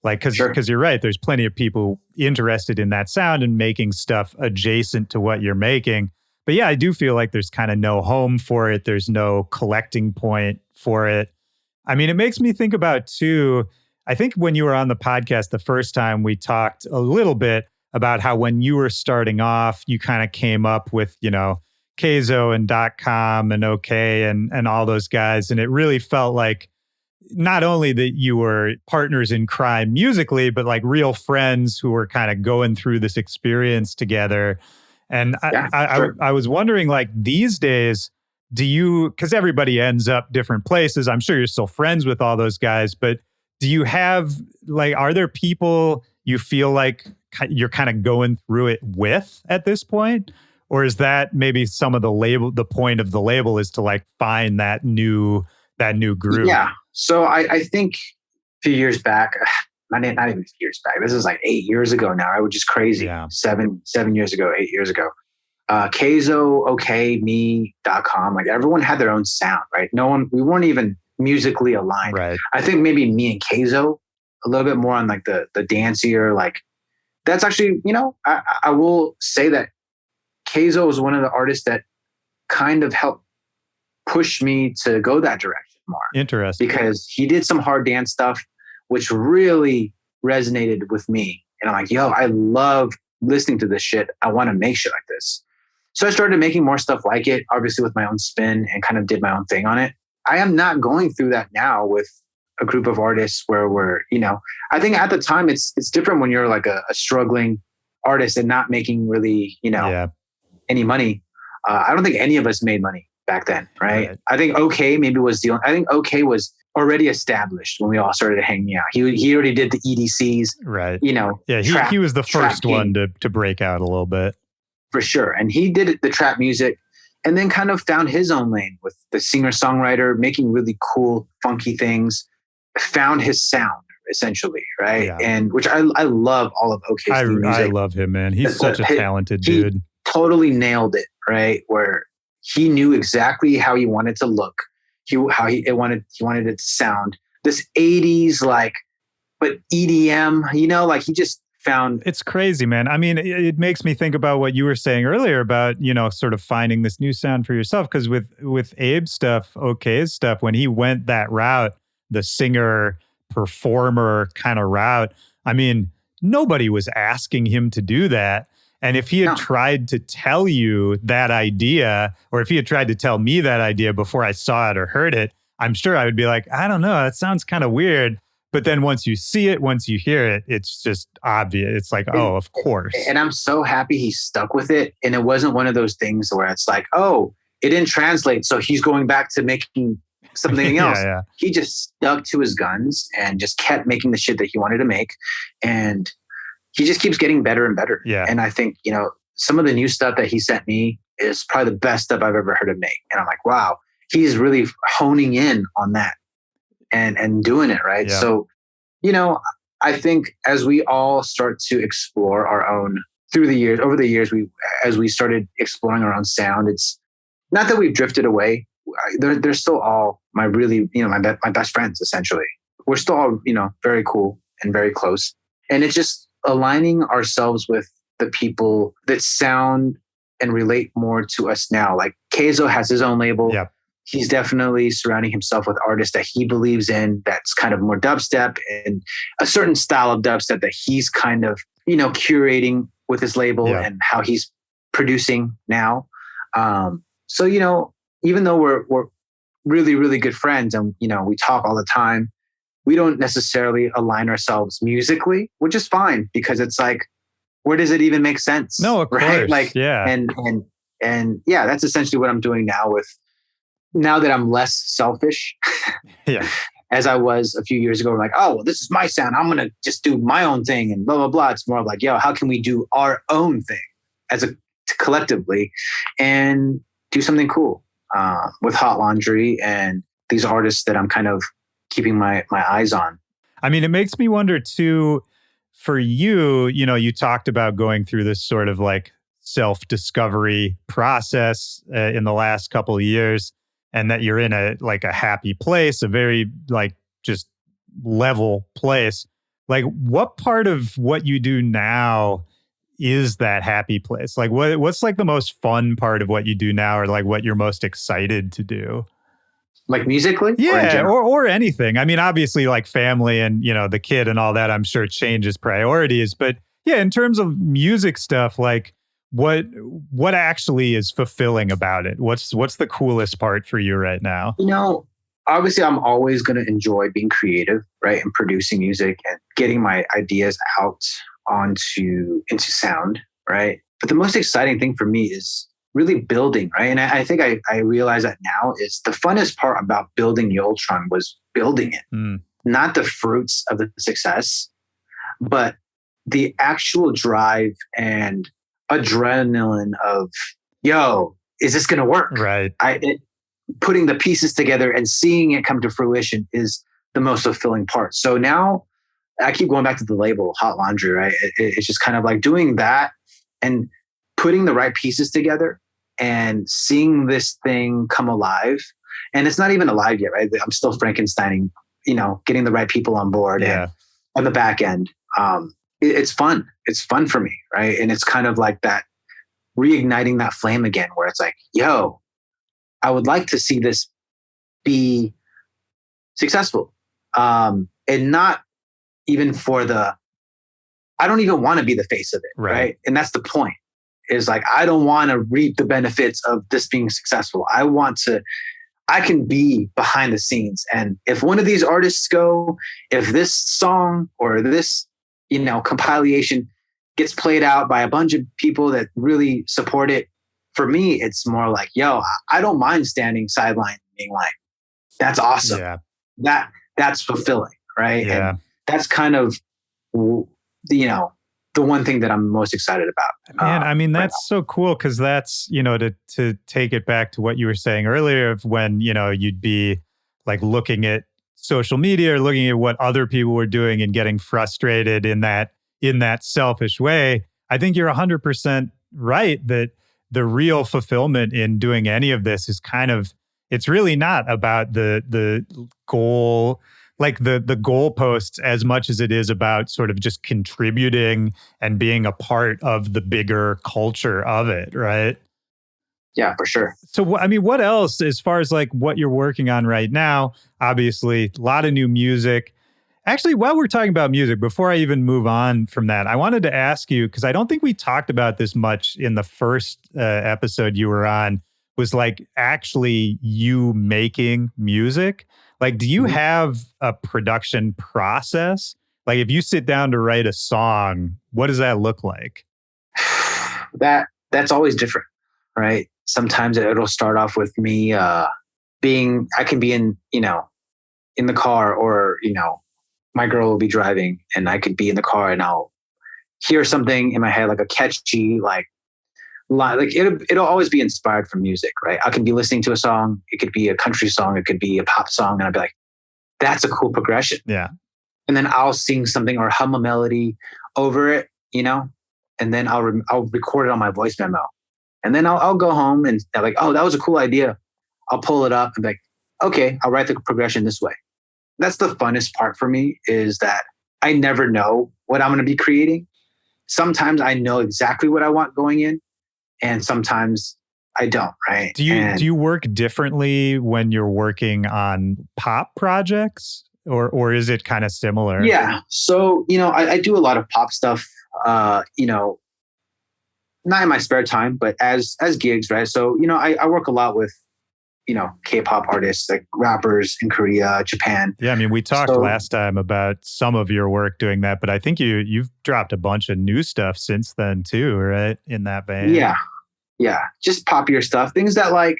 Like, because you're right, there's plenty of people interested in that sound and making stuff adjacent to what you're making. But yeah, I do feel like there's kind of no home for it. There's no collecting point for it. I mean, it makes me think about, too, I think when you were on the podcast the first time, we talked a little bit about how when you were starting off, you kind of came up with, Keizo and .com and OK and all those guys. And it really felt like not only that you were partners in crime musically, but like real friends who were kind of going through this experience together. And I was wondering, like, these days, because everybody ends up different places. I'm sure you're still friends with all those guys, but do you have, like, are there people you feel like you're kind of going through it with at this point? Or is that maybe some of the point of the label is to like find that new group? Yeah. So I think a few years back, not even a few years back, this is like 8 years ago now. I was just crazy. Yeah. 7 years ago, 8 years ago. Keizo, OK, me.com, like everyone had their own sound, right? We weren't even musically aligned. Right. I think maybe me and Keizo a little bit more on like the dancier, like that's actually, I will say that Keizo was one of the artists that kind of helped push me to go that direction more. Interesting. Because he did some hard dance stuff, which really resonated with me. And I'm like, yo, I love listening to this shit. I want to make shit like this. So I started making more stuff like it, obviously with my own spin, and kind of did my own thing on it. I am not going through that now with a group of artists where we're, I think at the time it's different when you're like a struggling artist and not making really, any money. I don't think any of us made money back then, right? I think OK maybe was I think OK was already established when we all started hanging out. He already did the EDCs, right? Yeah, he was the first one to break out a little bit, for sure. And he did the trap music, and then kind of found his own lane with the singer-songwriter, making really cool, funky things, found his sound, essentially, right? Yeah. And which I love all of OK's music. I love him, man. He's such a talented dude. He totally nailed it, right? Where he knew exactly how he wanted to look, he wanted it to sound. This 80s, like, but EDM, like he just found. It's crazy, man. I mean, it makes me think about what you were saying earlier about, sort of finding this new sound for yourself. Because with Abe's stuff, OK's stuff, when he went that route, the singer performer kind of route, I mean, nobody was asking him to do that. And if he had tried to tell you that idea, or if he had tried to tell me that idea before I saw it or heard it, I'm sure I would be like, I don't know, that sounds kind of weird. But then once you see it, once you hear it, it's just obvious. It's like, oh, of course. And I'm so happy he stuck with it. And it wasn't one of those things where it's like, oh, it didn't translate, so he's going back to making something else. Yeah. He just stuck to his guns and just kept making the shit that he wanted to make. And he just keeps getting better and better. Yeah. And I think, some of the new stuff that he sent me is probably the best stuff I've ever heard him make. And I'm like, wow, he's really honing in on that and doing it, right? Yeah. So, I think as we all start to explore our own over the years, as we started exploring our own sound, it's not that we've drifted away. They're still all my really, my best friends, essentially. We're still all, very cool and very close. And it's just aligning ourselves with the people that sound and relate more to us now. Like Keizo has his own label. Yeah. He's definitely surrounding himself with artists that he believes in, that's kind of more dubstep and a certain style of dubstep that he's kind of, curating with his label and how he's producing now. So, even though we're really, really good friends and, we talk all the time, we don't necessarily align ourselves musically, which is fine because it's like, where does it even make sense? No, of course. Like, yeah. And yeah, that's essentially what I'm doing now that I'm less selfish as I was a few years ago. I'm like, oh, well, this is my sound. I'm going to just do my own thing and blah, blah, blah. It's more like, yo, how can we do our own thing as a collectively and do something cool with Hot Laundry and these artists that I'm kind of keeping my eyes on. I mean, it makes me wonder too, for you, you talked about going through this sort of like self-discovery process in the last couple of years, and that you're in a happy place, a very like just level place. Like, what part of what you do now is that happy place? Like, what's like the most fun part of what you do now, or like what you're most excited to do? Like musically, or in Yeah, general? or anything. I mean, obviously, like family and the kid and all that, I'm sure changes priorities. But yeah, in terms of music stuff, like what actually is fulfilling about it? What's the coolest part for you right now? Obviously, I'm always going to enjoy being creative, right, and producing music and getting my ideas out into sound, right. But the most exciting thing for me is really building, right? And I think I realize that now is the funnest part about building Yultron was building it, not the fruits of the success, but the actual drive and adrenaline of, yo, is this going to work? Right. Putting the pieces together and seeing it come to fruition is the most fulfilling part. So now I keep going back to the label Hot Laundry, right? It's just kind of like doing that and putting the right pieces together and seeing this thing come alive. And it's not even alive yet, right? I'm still Frankensteining, getting the right people on board and on the back end. It's fun. It's fun for me, right? And it's kind of like that, reigniting that flame again, where it's like, yo, I would like to see this be successful. And not even I don't even want to be the face of it, right? And that's the point. Is like, I don't want to reap the benefits of this being successful. I can be behind the scenes. And if one of these artists if this song or this, compilation gets played out by a bunch of people that really support it, for me, it's more like, yo, I don't mind standing sideline being like, that's awesome. Yeah. That's fulfilling, right? Yeah. And that's kind of, the one thing that I'm most excited about. Man, I mean, that's so cool, because that's, to take it back to what you were saying earlier of when, you'd be like looking at social media or looking at what other people were doing and getting frustrated in that selfish way. I think you're 100% right that the real fulfillment in doing any of this is kind of, it's really not about the goal, like the goalposts, as much as it is about sort of just contributing and being a part of the bigger culture of it, right? Yeah, for sure. So, I mean, what else, as far as like what you're working on right now? Obviously, a lot of new music. Actually, while we're talking about music, before I even move on from that, I wanted to ask you, because I don't think we talked about this much in the first episode you were on, was like actually you making music. Like, do you have a production process? Like, if you sit down to write a song, what does that look like? That's always different, right? Sometimes it'll start off with me I can be in the car, or my girl will be driving and I could be in the car and I'll hear something in my head, like a catchy it'll always be inspired from music, right? I can be listening to a song. It could be a country song. It could be a pop song. And I'll be like, that's a cool progression. Yeah. And then I'll sing something or hum a melody over it, and then I'll record it on my voice memo. And then I'll go home and I'm like, oh, that was a cool idea. I'll pull it up and be like, okay, I'll write the progression this way. That's the funnest part for me, is that I never know what I'm going to be creating. Sometimes I know exactly what I want going in, and sometimes I don't, right? Do you work differently when you're working on pop projects, or is it kind of similar? Yeah. So, I do a lot of pop stuff, not in my spare time, but as gigs, right? So, I work a lot with, K-pop artists, like rappers in Korea, Japan. Yeah, I mean, we talked last time about some of your work doing that, but I think you've dropped a bunch of new stuff since then too, right? In that vein. Yeah. Just popular stuff, things that like,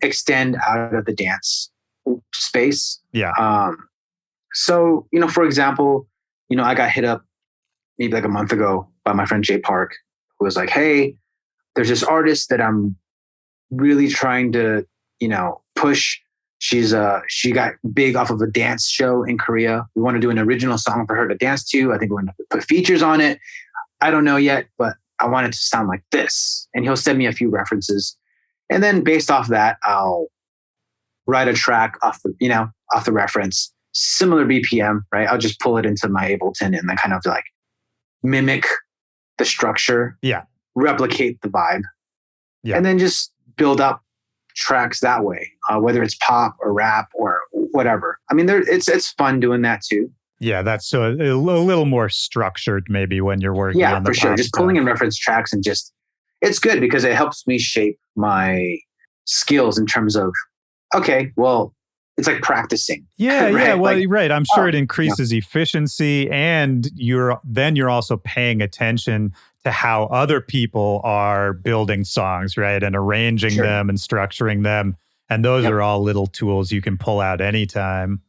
extend out of the dance space. Yeah. So, for example, I got hit up maybe like a month ago by my friend Jay Park, who was like, hey, there's this artist that I'm really trying to, push. She got big off of a dance show in Korea. We want to do an original song for her to dance to. I think we're going to put features on it. I don't know yet, but I want it to sound like this. And he'll send me a few references. And then based off that, I'll write a track off the reference, similar BPM, right? I'll just pull it into my Ableton and then kind of like mimic the structure, replicate the vibe, and then just build up tracks that way, whether it's pop or rap or whatever. I mean, it's fun doing that too. Yeah, that's so a little more structured maybe when you're working on the for sure. pop Just stuff. pulling in reference tracks and it's good because it helps me shape my skills in terms of, okay, well, it's like practicing. Yeah, right? yeah. Well, like, right. I'm sure it increases efficiency, and you're also paying attention to how other people are building songs, right, and arranging them and structuring them. And those are all little tools you can pull out anytime.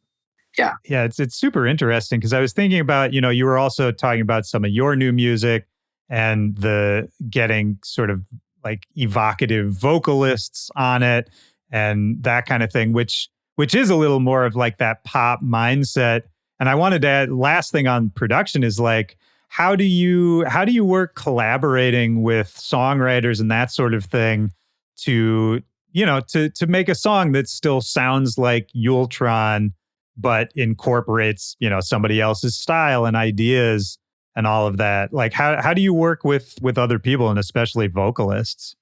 Yeah. Yeah, it's super interesting because I was thinking about, you were also talking about some of your new music and the getting sort of like evocative vocalists on it and that kind of thing, which is a little more of like that pop mindset. And I wanted to add, last thing on production is like, how do you work collaborating with songwriters and that sort of thing to make a song that still sounds like Yultron, but incorporates, somebody else's style and ideas and all of that? Like, how do you work with other people and especially vocalists?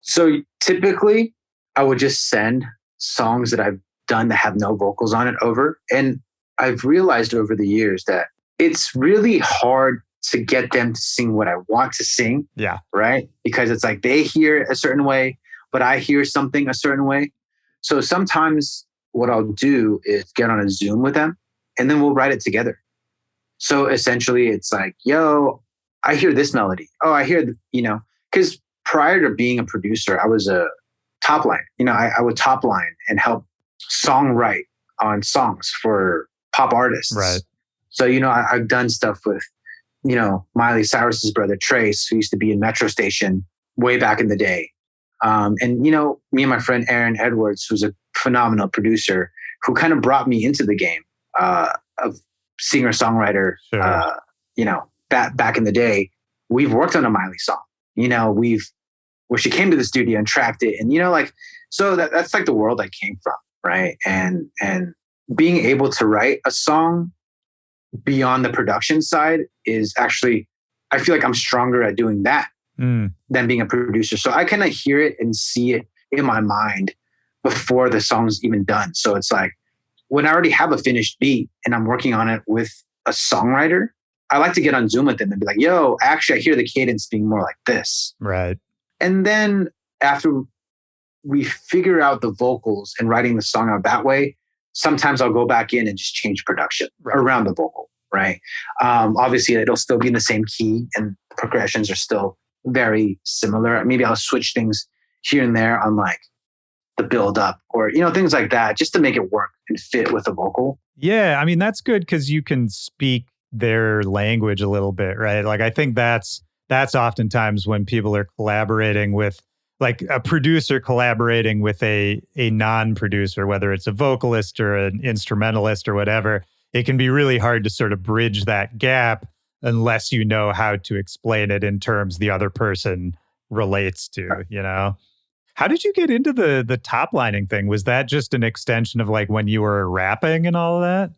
So typically I would just send songs that I've done that have no vocals on it over. And I've realized over the years that it's really hard to get them to sing what I want to sing. Yeah. Right. Because it's like they hear it a certain way, but I hear something a certain way. So sometimes what I'll do is get on a Zoom with them and then we'll write it together. So essentially it's like, yo, I hear this melody. Oh, I hear, because prior to being a producer, I was a top line. I would top line and help songwrite on songs for pop artists. Right. So, I've done stuff with, Miley Cyrus's brother, Trace, who used to be in Metro Station way back in the day. And, me and my friend Aaron Edwards, who's a phenomenal producer, who kind of brought me into the game of singer-songwriter, back in the day. We've worked on a Miley song, where she came to the studio and tracked it. And, so that's like the world I came from. Right. And being able to write a song beyond the production side is actually, I feel like I'm stronger at doing that than being a producer. So I kind of hear it and see it in my mind before the song's even done. So it's like when I already have a finished beat and I'm working on it with a songwriter, I like to get on Zoom with them and be like, yo, actually, I hear the cadence being more like this. Right. And then after we figure out the vocals and writing the song out that way, sometimes I'll go back in and just change production around the vocal, right? Obviously, it'll still be in the same key and the progressions are still very similar. Maybe I'll switch things here and there on like the build up or, things like that, just to make it work and fit with the vocal. Yeah, I mean, that's good because you can speak their language a little bit, right? Like, I think that's oftentimes when people are collaborating with, like a producer collaborating with a non-producer, whether it's a vocalist or an instrumentalist or whatever, it can be really hard to sort of bridge that gap unless you know how to explain it in terms the other person relates to, How did you get into the top lining thing? Was that just an extension of like when you were rapping and all of that?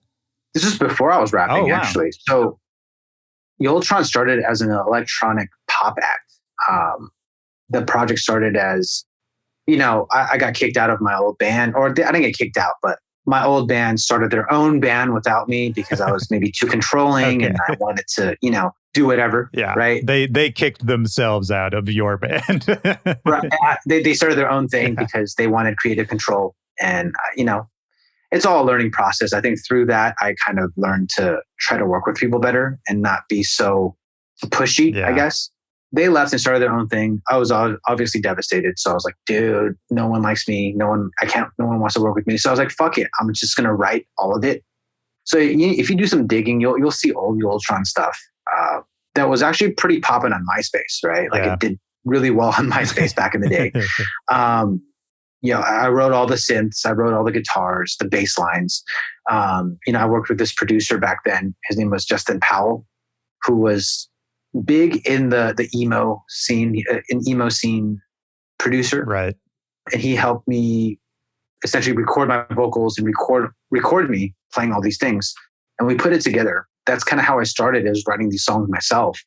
This is before I was rapping, actually. So Yultron started as an electronic pop act. The project started as, I got kicked out of my old band, or I didn't get kicked out, but my old band started their own band without me because I was maybe too controlling and I wanted to, do whatever. Yeah. Right. They kicked themselves out of your band. Right. They started their own thing because they wanted creative control. And, it's all a learning process. I think through that, I kind of learned to try to work with people better and not be so pushy, I guess. They left and started their own thing. I was obviously devastated. So I was like, dude, no one likes me. No one wants to work with me. So I was like, fuck it. I'm just going to write all of it. So if you do some digging, you'll see old Yultron stuff that was actually pretty popping on MySpace, right? Like it did really well on MySpace back in the day. I wrote all the synths, I wrote all the guitars, the bass lines. I worked with this producer back then. His name was Justin Powell, who was big in the emo scene, an emo scene producer. Right. And he helped me essentially record my vocals and record me playing all these things. And we put it together. That's kind of how I started, is writing these songs myself.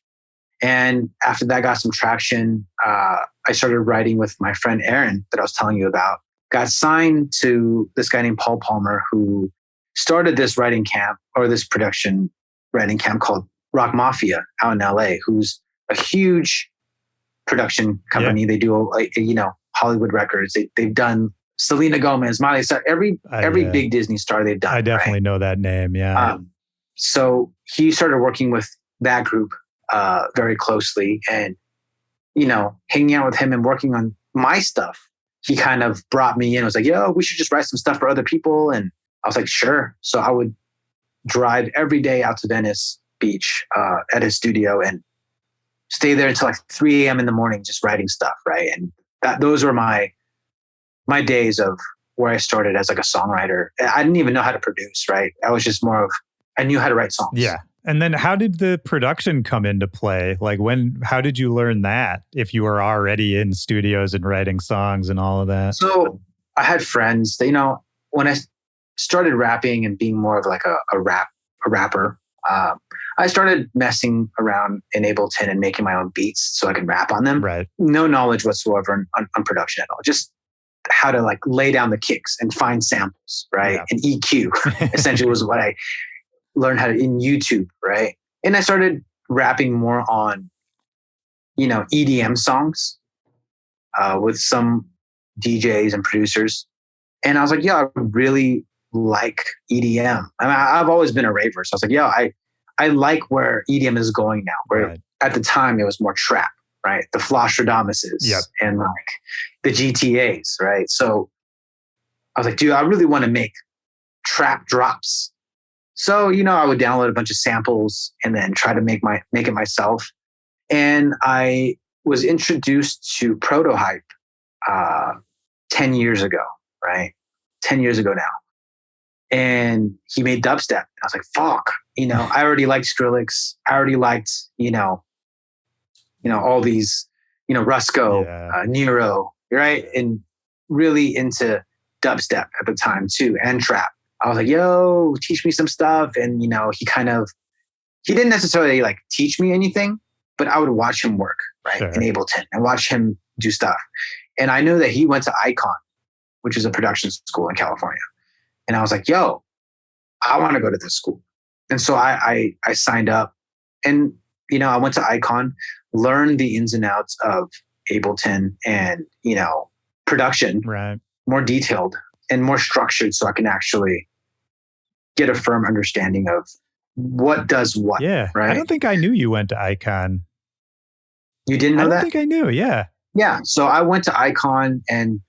And after that got some traction, I started writing with my friend Aaron that I was telling you about. Got signed to this guy named Paul Palmer, who started this writing camp, or this production writing camp called Rock Mafia out in LA, who's a huge production company. Yeah. They do, Hollywood records. They've done Selena Gomez, Miley Cyrus, every big Disney star they've done. I definitely know that name. Yeah. So he started working with that group very closely, and hanging out with him and working on my stuff. He kind of brought me in. Was like, "Yo, we should just write some stuff for other people." And I was like, "Sure." So I would drive every day out to Venice Beach at his studio and stay there until like 3 a.m. in the morning, just writing stuff. Right, and those were my days of where I started as like a songwriter. I didn't even know how to produce. Right, I was just more of, I knew how to write songs. Yeah. And then how did the production come into play? Like how did you learn that, if you were already in studios and writing songs and all of that? So I had friends that, when I started rapping and being more of like a rapper, I started messing around in Ableton and making my own beats so I could rap on them. Right. No knowledge whatsoever on production at all. Just how to like lay down the kicks and find samples, right? Yeah. And EQ essentially was what I learned how to in YouTube, right? And I started rapping more on, EDM songs with some DJs and producers. And I was like, yeah, I really like EDM. I mean, I've always been a raver. So I was like, yeah, I like where EDM is going now. Where at the time it was more trap, right? The Flosstradamuses and like the GTAs, right? So I was like, dude, I really want to make trap drops. So, I would download a bunch of samples and then try to make it myself. And I was introduced to Prototype 10 years ago, right? 10 years ago now. And he made dubstep. I was like, fuck, I already liked Skrillex. I already liked, all these, Rusko, Nero, right? And really into dubstep at the time too, and trap. I was like, yo, teach me some stuff. And, he didn't necessarily like teach me anything, but I would watch him work, right? Sure. In Ableton, and watch him do stuff. And I know that he went to Icon, which is a production school in California. And I was like, yo, I want to go to this school. And so I signed up, and, I went to Icon, learned the ins and outs of Ableton and, production, right, more detailed and more structured, so I can actually get a firm understanding of what does what. Yeah. Right. I don't think I knew you went to Icon. You didn't know that? I don't think I knew. Yeah. Yeah. So I went to Icon, and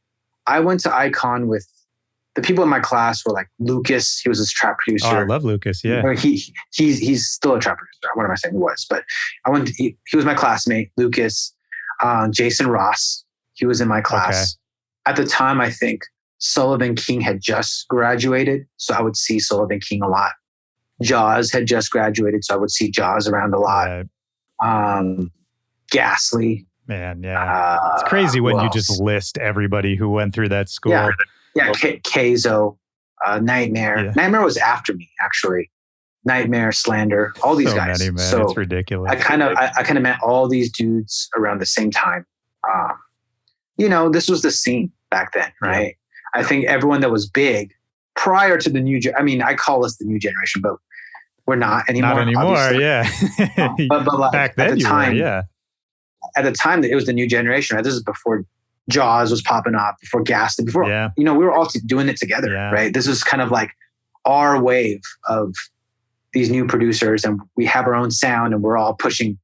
I went to Icon with the people in my class were like Lucas. He was this trap producer. Oh, I love Lucas. Yeah. He's still a trap producer. What am I saying? He was, but he was my classmate, Lucas. Jason Ross. He was in my class. Okay. At the time, I think Sullivan King had just graduated, so I would see Sullivan King a lot. Jaws had just graduated, so I would see Jaws around a lot. Right. Ghastly. Man, yeah. It's crazy when you just list everybody who went through that school. Yeah, Keizo, Nightmare. Yeah. Nightmare was after me, actually. Nightmare, Slander, all these guys. Many, man. So it's ridiculous. I kind of met all these dudes around the same time. This was the scene back then, right? Yeah. I think everyone that was big prior to the I call us the new generation, but we're not anymore. Not anymore, obviously. Yeah. but like, back then, at the time, yeah. At the time, it was the new generation. Right? This is before Jaws was popping up, before Ghastly, before we were all doing it together, right? This is kind of like our wave of these new producers, and we have our own sound, and we're all pushing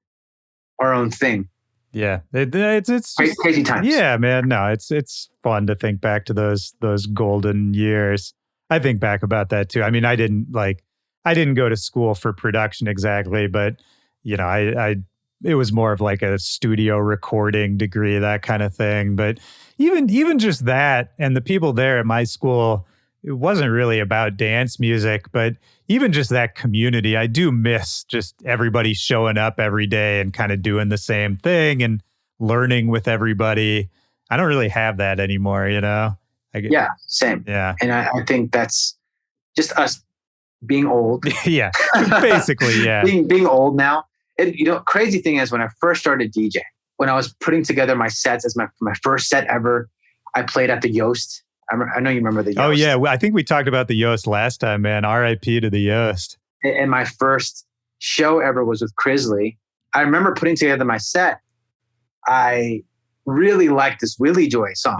our own thing. Yeah, it's crazy times. Yeah, man. No, it's fun to think back to those golden years. I think back about that too. I mean, I didn't go to school for production exactly, but I it was more of like a studio recording degree, that kind of thing. But even just that, and the people there at my school, it wasn't really about dance music, but even just that community, I do miss just everybody showing up every day and kind of doing the same thing and learning with everybody. I don't really have that anymore, you know? Yeah, same. Yeah. And I think that's just us being old. Yeah, basically, yeah. being old now. And crazy thing is, when I first started DJing, when I was putting together my sets as my first set ever, I played at the Yoast. I know you remember the Yoast. Oh yeah, I think we talked about the Yoast last time, man. R.I.P. to the Yoast. And my first show ever was with Crisley. I remember putting together my set. I really liked this Willy Joy song.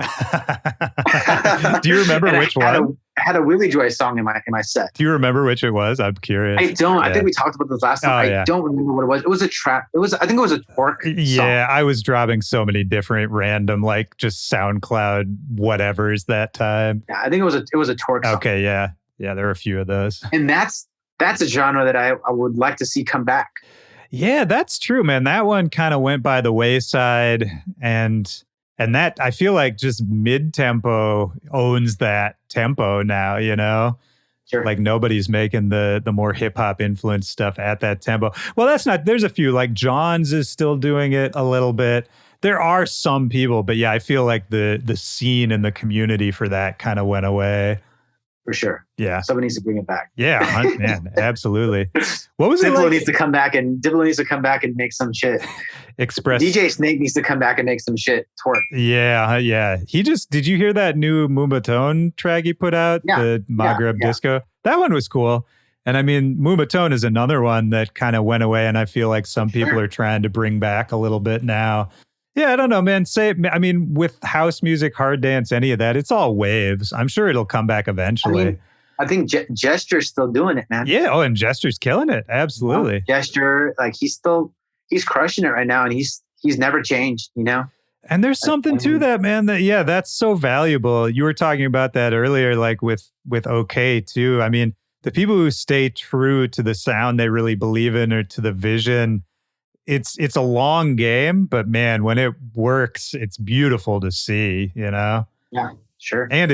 Do you remember which one? I had a Willy Joy song in my set. Do you remember which it was? I'm curious. I don't. Yeah. I think we talked about this last time. I don't remember what it was. It was a trap. I think it was a twerk song. Yeah, I was dropping so many different random, like just SoundCloud whatevers that time. Yeah, I think it was a twerk song. Okay, yeah. Yeah, there are a few of those. And that's a genre that I would like to see come back. Yeah, that's true, man. That one kind of went by the wayside, and that, I feel like, just mid-tempo owns that tempo now, you know? Sure. Like nobody's making the more hip-hop influenced stuff at that tempo. Well, there's a few, like John's is still doing it a little bit. There are some people, but yeah, I feel like the scene and the community for that kind of went away. For sure. Yeah. Somebody needs to bring it back. Yeah, man, absolutely. What was it Diplo like? needs to come back and make some shit. Express. DJ Snake needs to come back and make some shit twerk. Yeah. Did you hear that new Moombahton track he put out? Yeah. The Maghreb Disco? That one was cool. And I mean, Moombahton is another one that kind of went away, and I feel like some people are trying to bring back a little bit now. Yeah, I don't know, man. With house music, hard dance, any of that, it's all waves. I'm sure it'll come back eventually. I think Gesture's still doing it, man. Yeah. Oh, and Gesture's killing it. Absolutely. Gesture, like he's crushing it right now, and he's never changed, you know? And there's something to that, man, that's so valuable. You were talking about that earlier, like with OK too. I mean, the people who stay true to the sound they really believe in, or to the vision, it's a long game, but man, when it works, it's beautiful to see, you know? Yeah, sure. And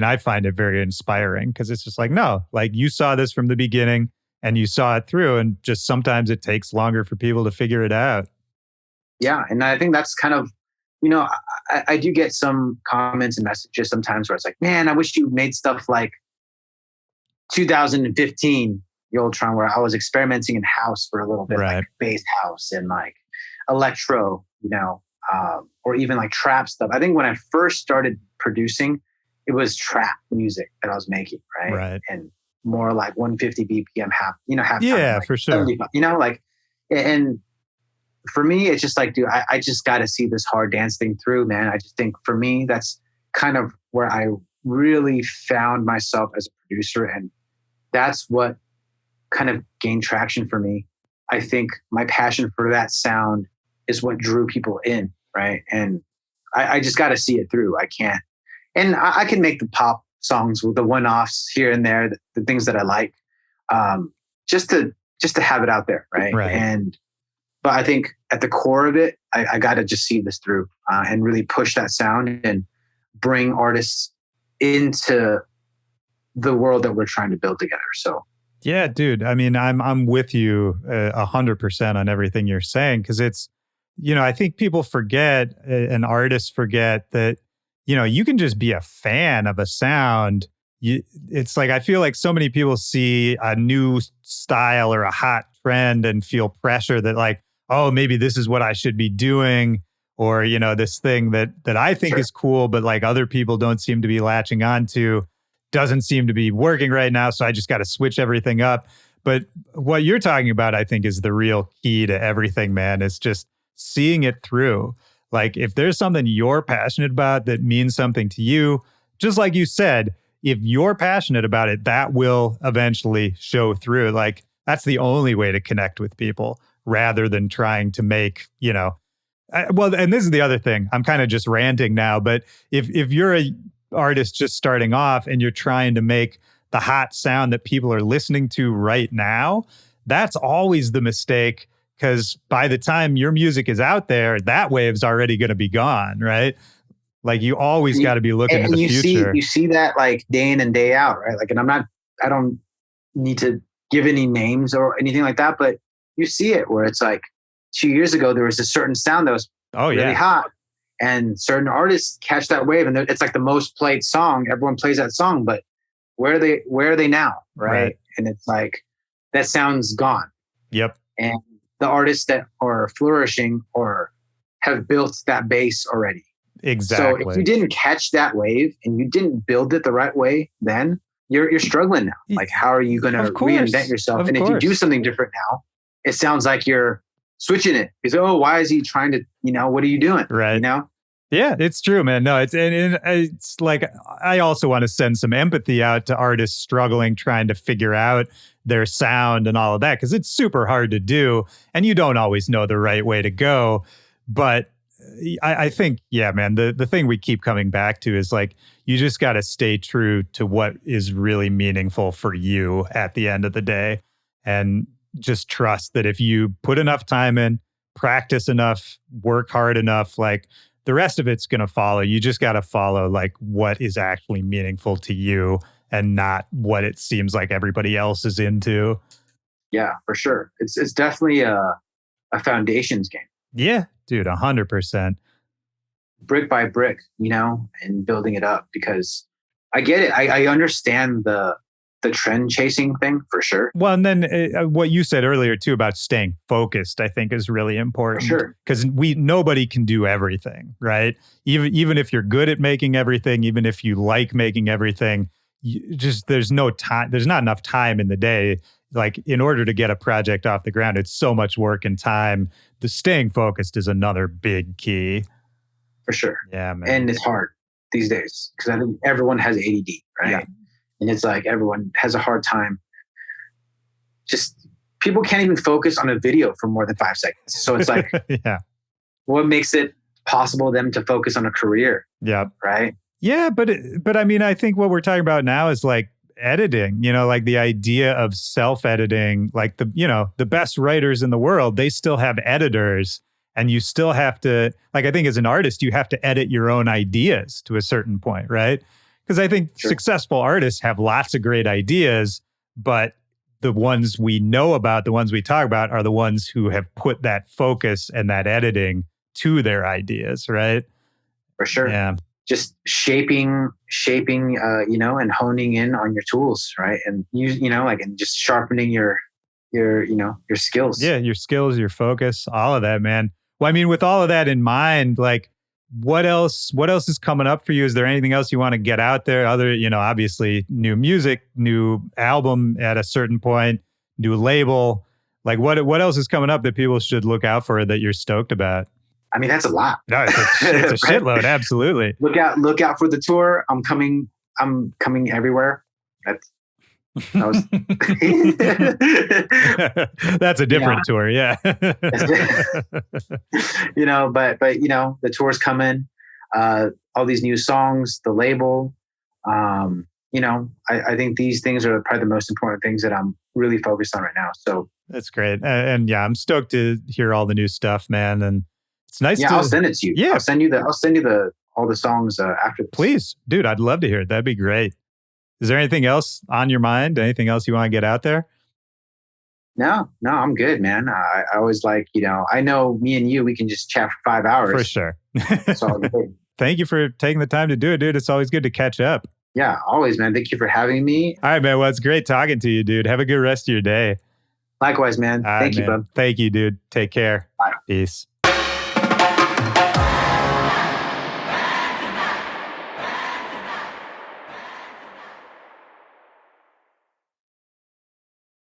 I find it very inspiring, because it's just like, no, like you saw this from the beginning and you saw it through, and just sometimes it takes longer for people to figure it out. Yeah. And I think that's kind of, I do get some comments and messages sometimes where it's like, man, I wish you made stuff like 2015 Yultron, where I was experimenting in house for a little bit, right. Like bass house and like electro, or even like trap stuff. I think when I first started producing, it was trap music that I was making, right? Right. And more like 150 BPM, half yeah, time, like for sure. And for me, it's just like, dude, I just got to see this hard dance thing through, man. I just think for me, that's kind of where I really found myself as a producer, and that's what kind of gained traction for me. I think my passion for that sound is what drew people in, right? And I just got to see it through. I can't, and I can make the pop songs with the one-offs here and there, the things that I like, just to have it out there, right? But I think at the core of it, I got to just see this through and really push that sound and bring artists into the world that we're trying to build together. So. Yeah, dude. I mean, I'm with you 100% on everything you're saying, because it's, I think people forget, and artists forget that, you can just be a fan of a sound. It's like, I feel like so many people see a new style or a hot trend and feel pressure that like, oh, maybe this is what I should be doing, or, this thing that I think is cool, but like other people don't seem to be latching on to, doesn't seem to be working right now, so I just got to switch everything up. But what you're talking about, I think, is the real key to everything, man. It's just seeing it through. Like, if there's something you're passionate about that means something to you, just like you said, if you're passionate about it, that will eventually show through. Like, that's the only way to connect with people, rather than trying to make, well, and this is the other thing. I'm kind of just ranting now, but if you're a artist just starting off and you're trying to make the hot sound that people are listening to right now, that's always the mistake, Because by the time your music is out there, that wave's already going to be gone, right? Like you always got to be looking to the future. You see that like day in and day out, right? Like, and I don't need to give any names or anything like that, but you see it where it's like 2 years ago, there was a certain sound that was really hot, and certain artists catch that wave, and it's like the most played song. Everyone plays that song, but where are they now? Right. And it's like, that sound's gone. Yep. And the artists that are flourishing or have built that base already. Exactly. So if you didn't catch that wave and you didn't build it the right way, then you're struggling now. Like, how are you going to reinvent yourself? And if you do something different now, it sounds like you're switching it. Because, why is he trying to, what are you doing? Right. Yeah, it's true, man. No, it's like, I also want to send some empathy out to artists struggling, trying to figure out their sound and all of that, because it's super hard to do. And you don't always know the right way to go. But I think, yeah, man, the thing we keep coming back to is like, you just got to stay true to what is really meaningful for you at the end of the day. And just trust that if you put enough time in, practice enough, work hard enough, like the rest of it's going to follow. You just got to follow like what is actually meaningful to you and not what it seems like everybody else is into. Yeah, for sure. It's definitely a foundations game. Yeah, dude, 100%. Brick by brick, and building it up, because I get it. I understand the trend chasing thing for sure. Well, and then what you said earlier too about staying focused, I think is really important. For sure. Because nobody can do everything, right? Even if you're good at making everything, even if you like making everything, there's no time. There's not enough time in the day. Like, in order to get a project off the ground, it's so much work and time. The staying focused is another big key. For sure. Yeah, man. And it's hard these days because I think everyone has ADD, right? Yeah. And it's like everyone has a hard time. Just people can't even focus on a video for more than 5 seconds. So it's like, yeah. What makes it possible them to focus on a career? Yeah. Right. Yeah, but I mean, I think what we're talking about now is like editing, like the idea of self-editing, like the best writers in the world, they still have editors, and you still have to, like, I think as an artist, you have to edit your own ideas to a certain point, right? Because I think successful artists have lots of great ideas, but the ones we know about, the ones we talk about, are the ones who have put that focus and that editing to their ideas, right? For sure. Yeah. Just shaping, and honing in on your tools, right? And and just sharpening your skills. Yeah, your skills, your focus, all of that, man. Well, I mean, with all of that in mind, like, what else is coming up for you? Is there anything else you want to get out there? Other, obviously new music, new album at a certain point, new label. Like, what else is coming up that people should look out for that you're stoked about? I mean, that's a lot. No, it's a shitload. Absolutely. Look out for the tour. I'm coming everywhere. That's a different tour. Yeah. But the tour's coming, all these new songs, the label, I think these things are probably the most important things that I'm really focused on right now. So that's great. And yeah, I'm stoked to hear all the new stuff, man. And it's nice. Yeah, I'll send it to you. Yeah. I'll send you all the songs after this. Please, dude, I'd love to hear it. That'd be great. Is there anything else on your mind? Anything else you want to get out there? No, I'm good, man. I always like, I know me and you, we can just chat for 5 hours. For sure. It's all good. Thank you for taking the time to do it, dude. It's always good to catch up. Yeah, always, man. Thank you for having me. All right, man. Well, it's great talking to you, dude. Have a good rest of your day. Likewise, man. Thank you, bud. Thank you, dude. Take care. Bye. Peace.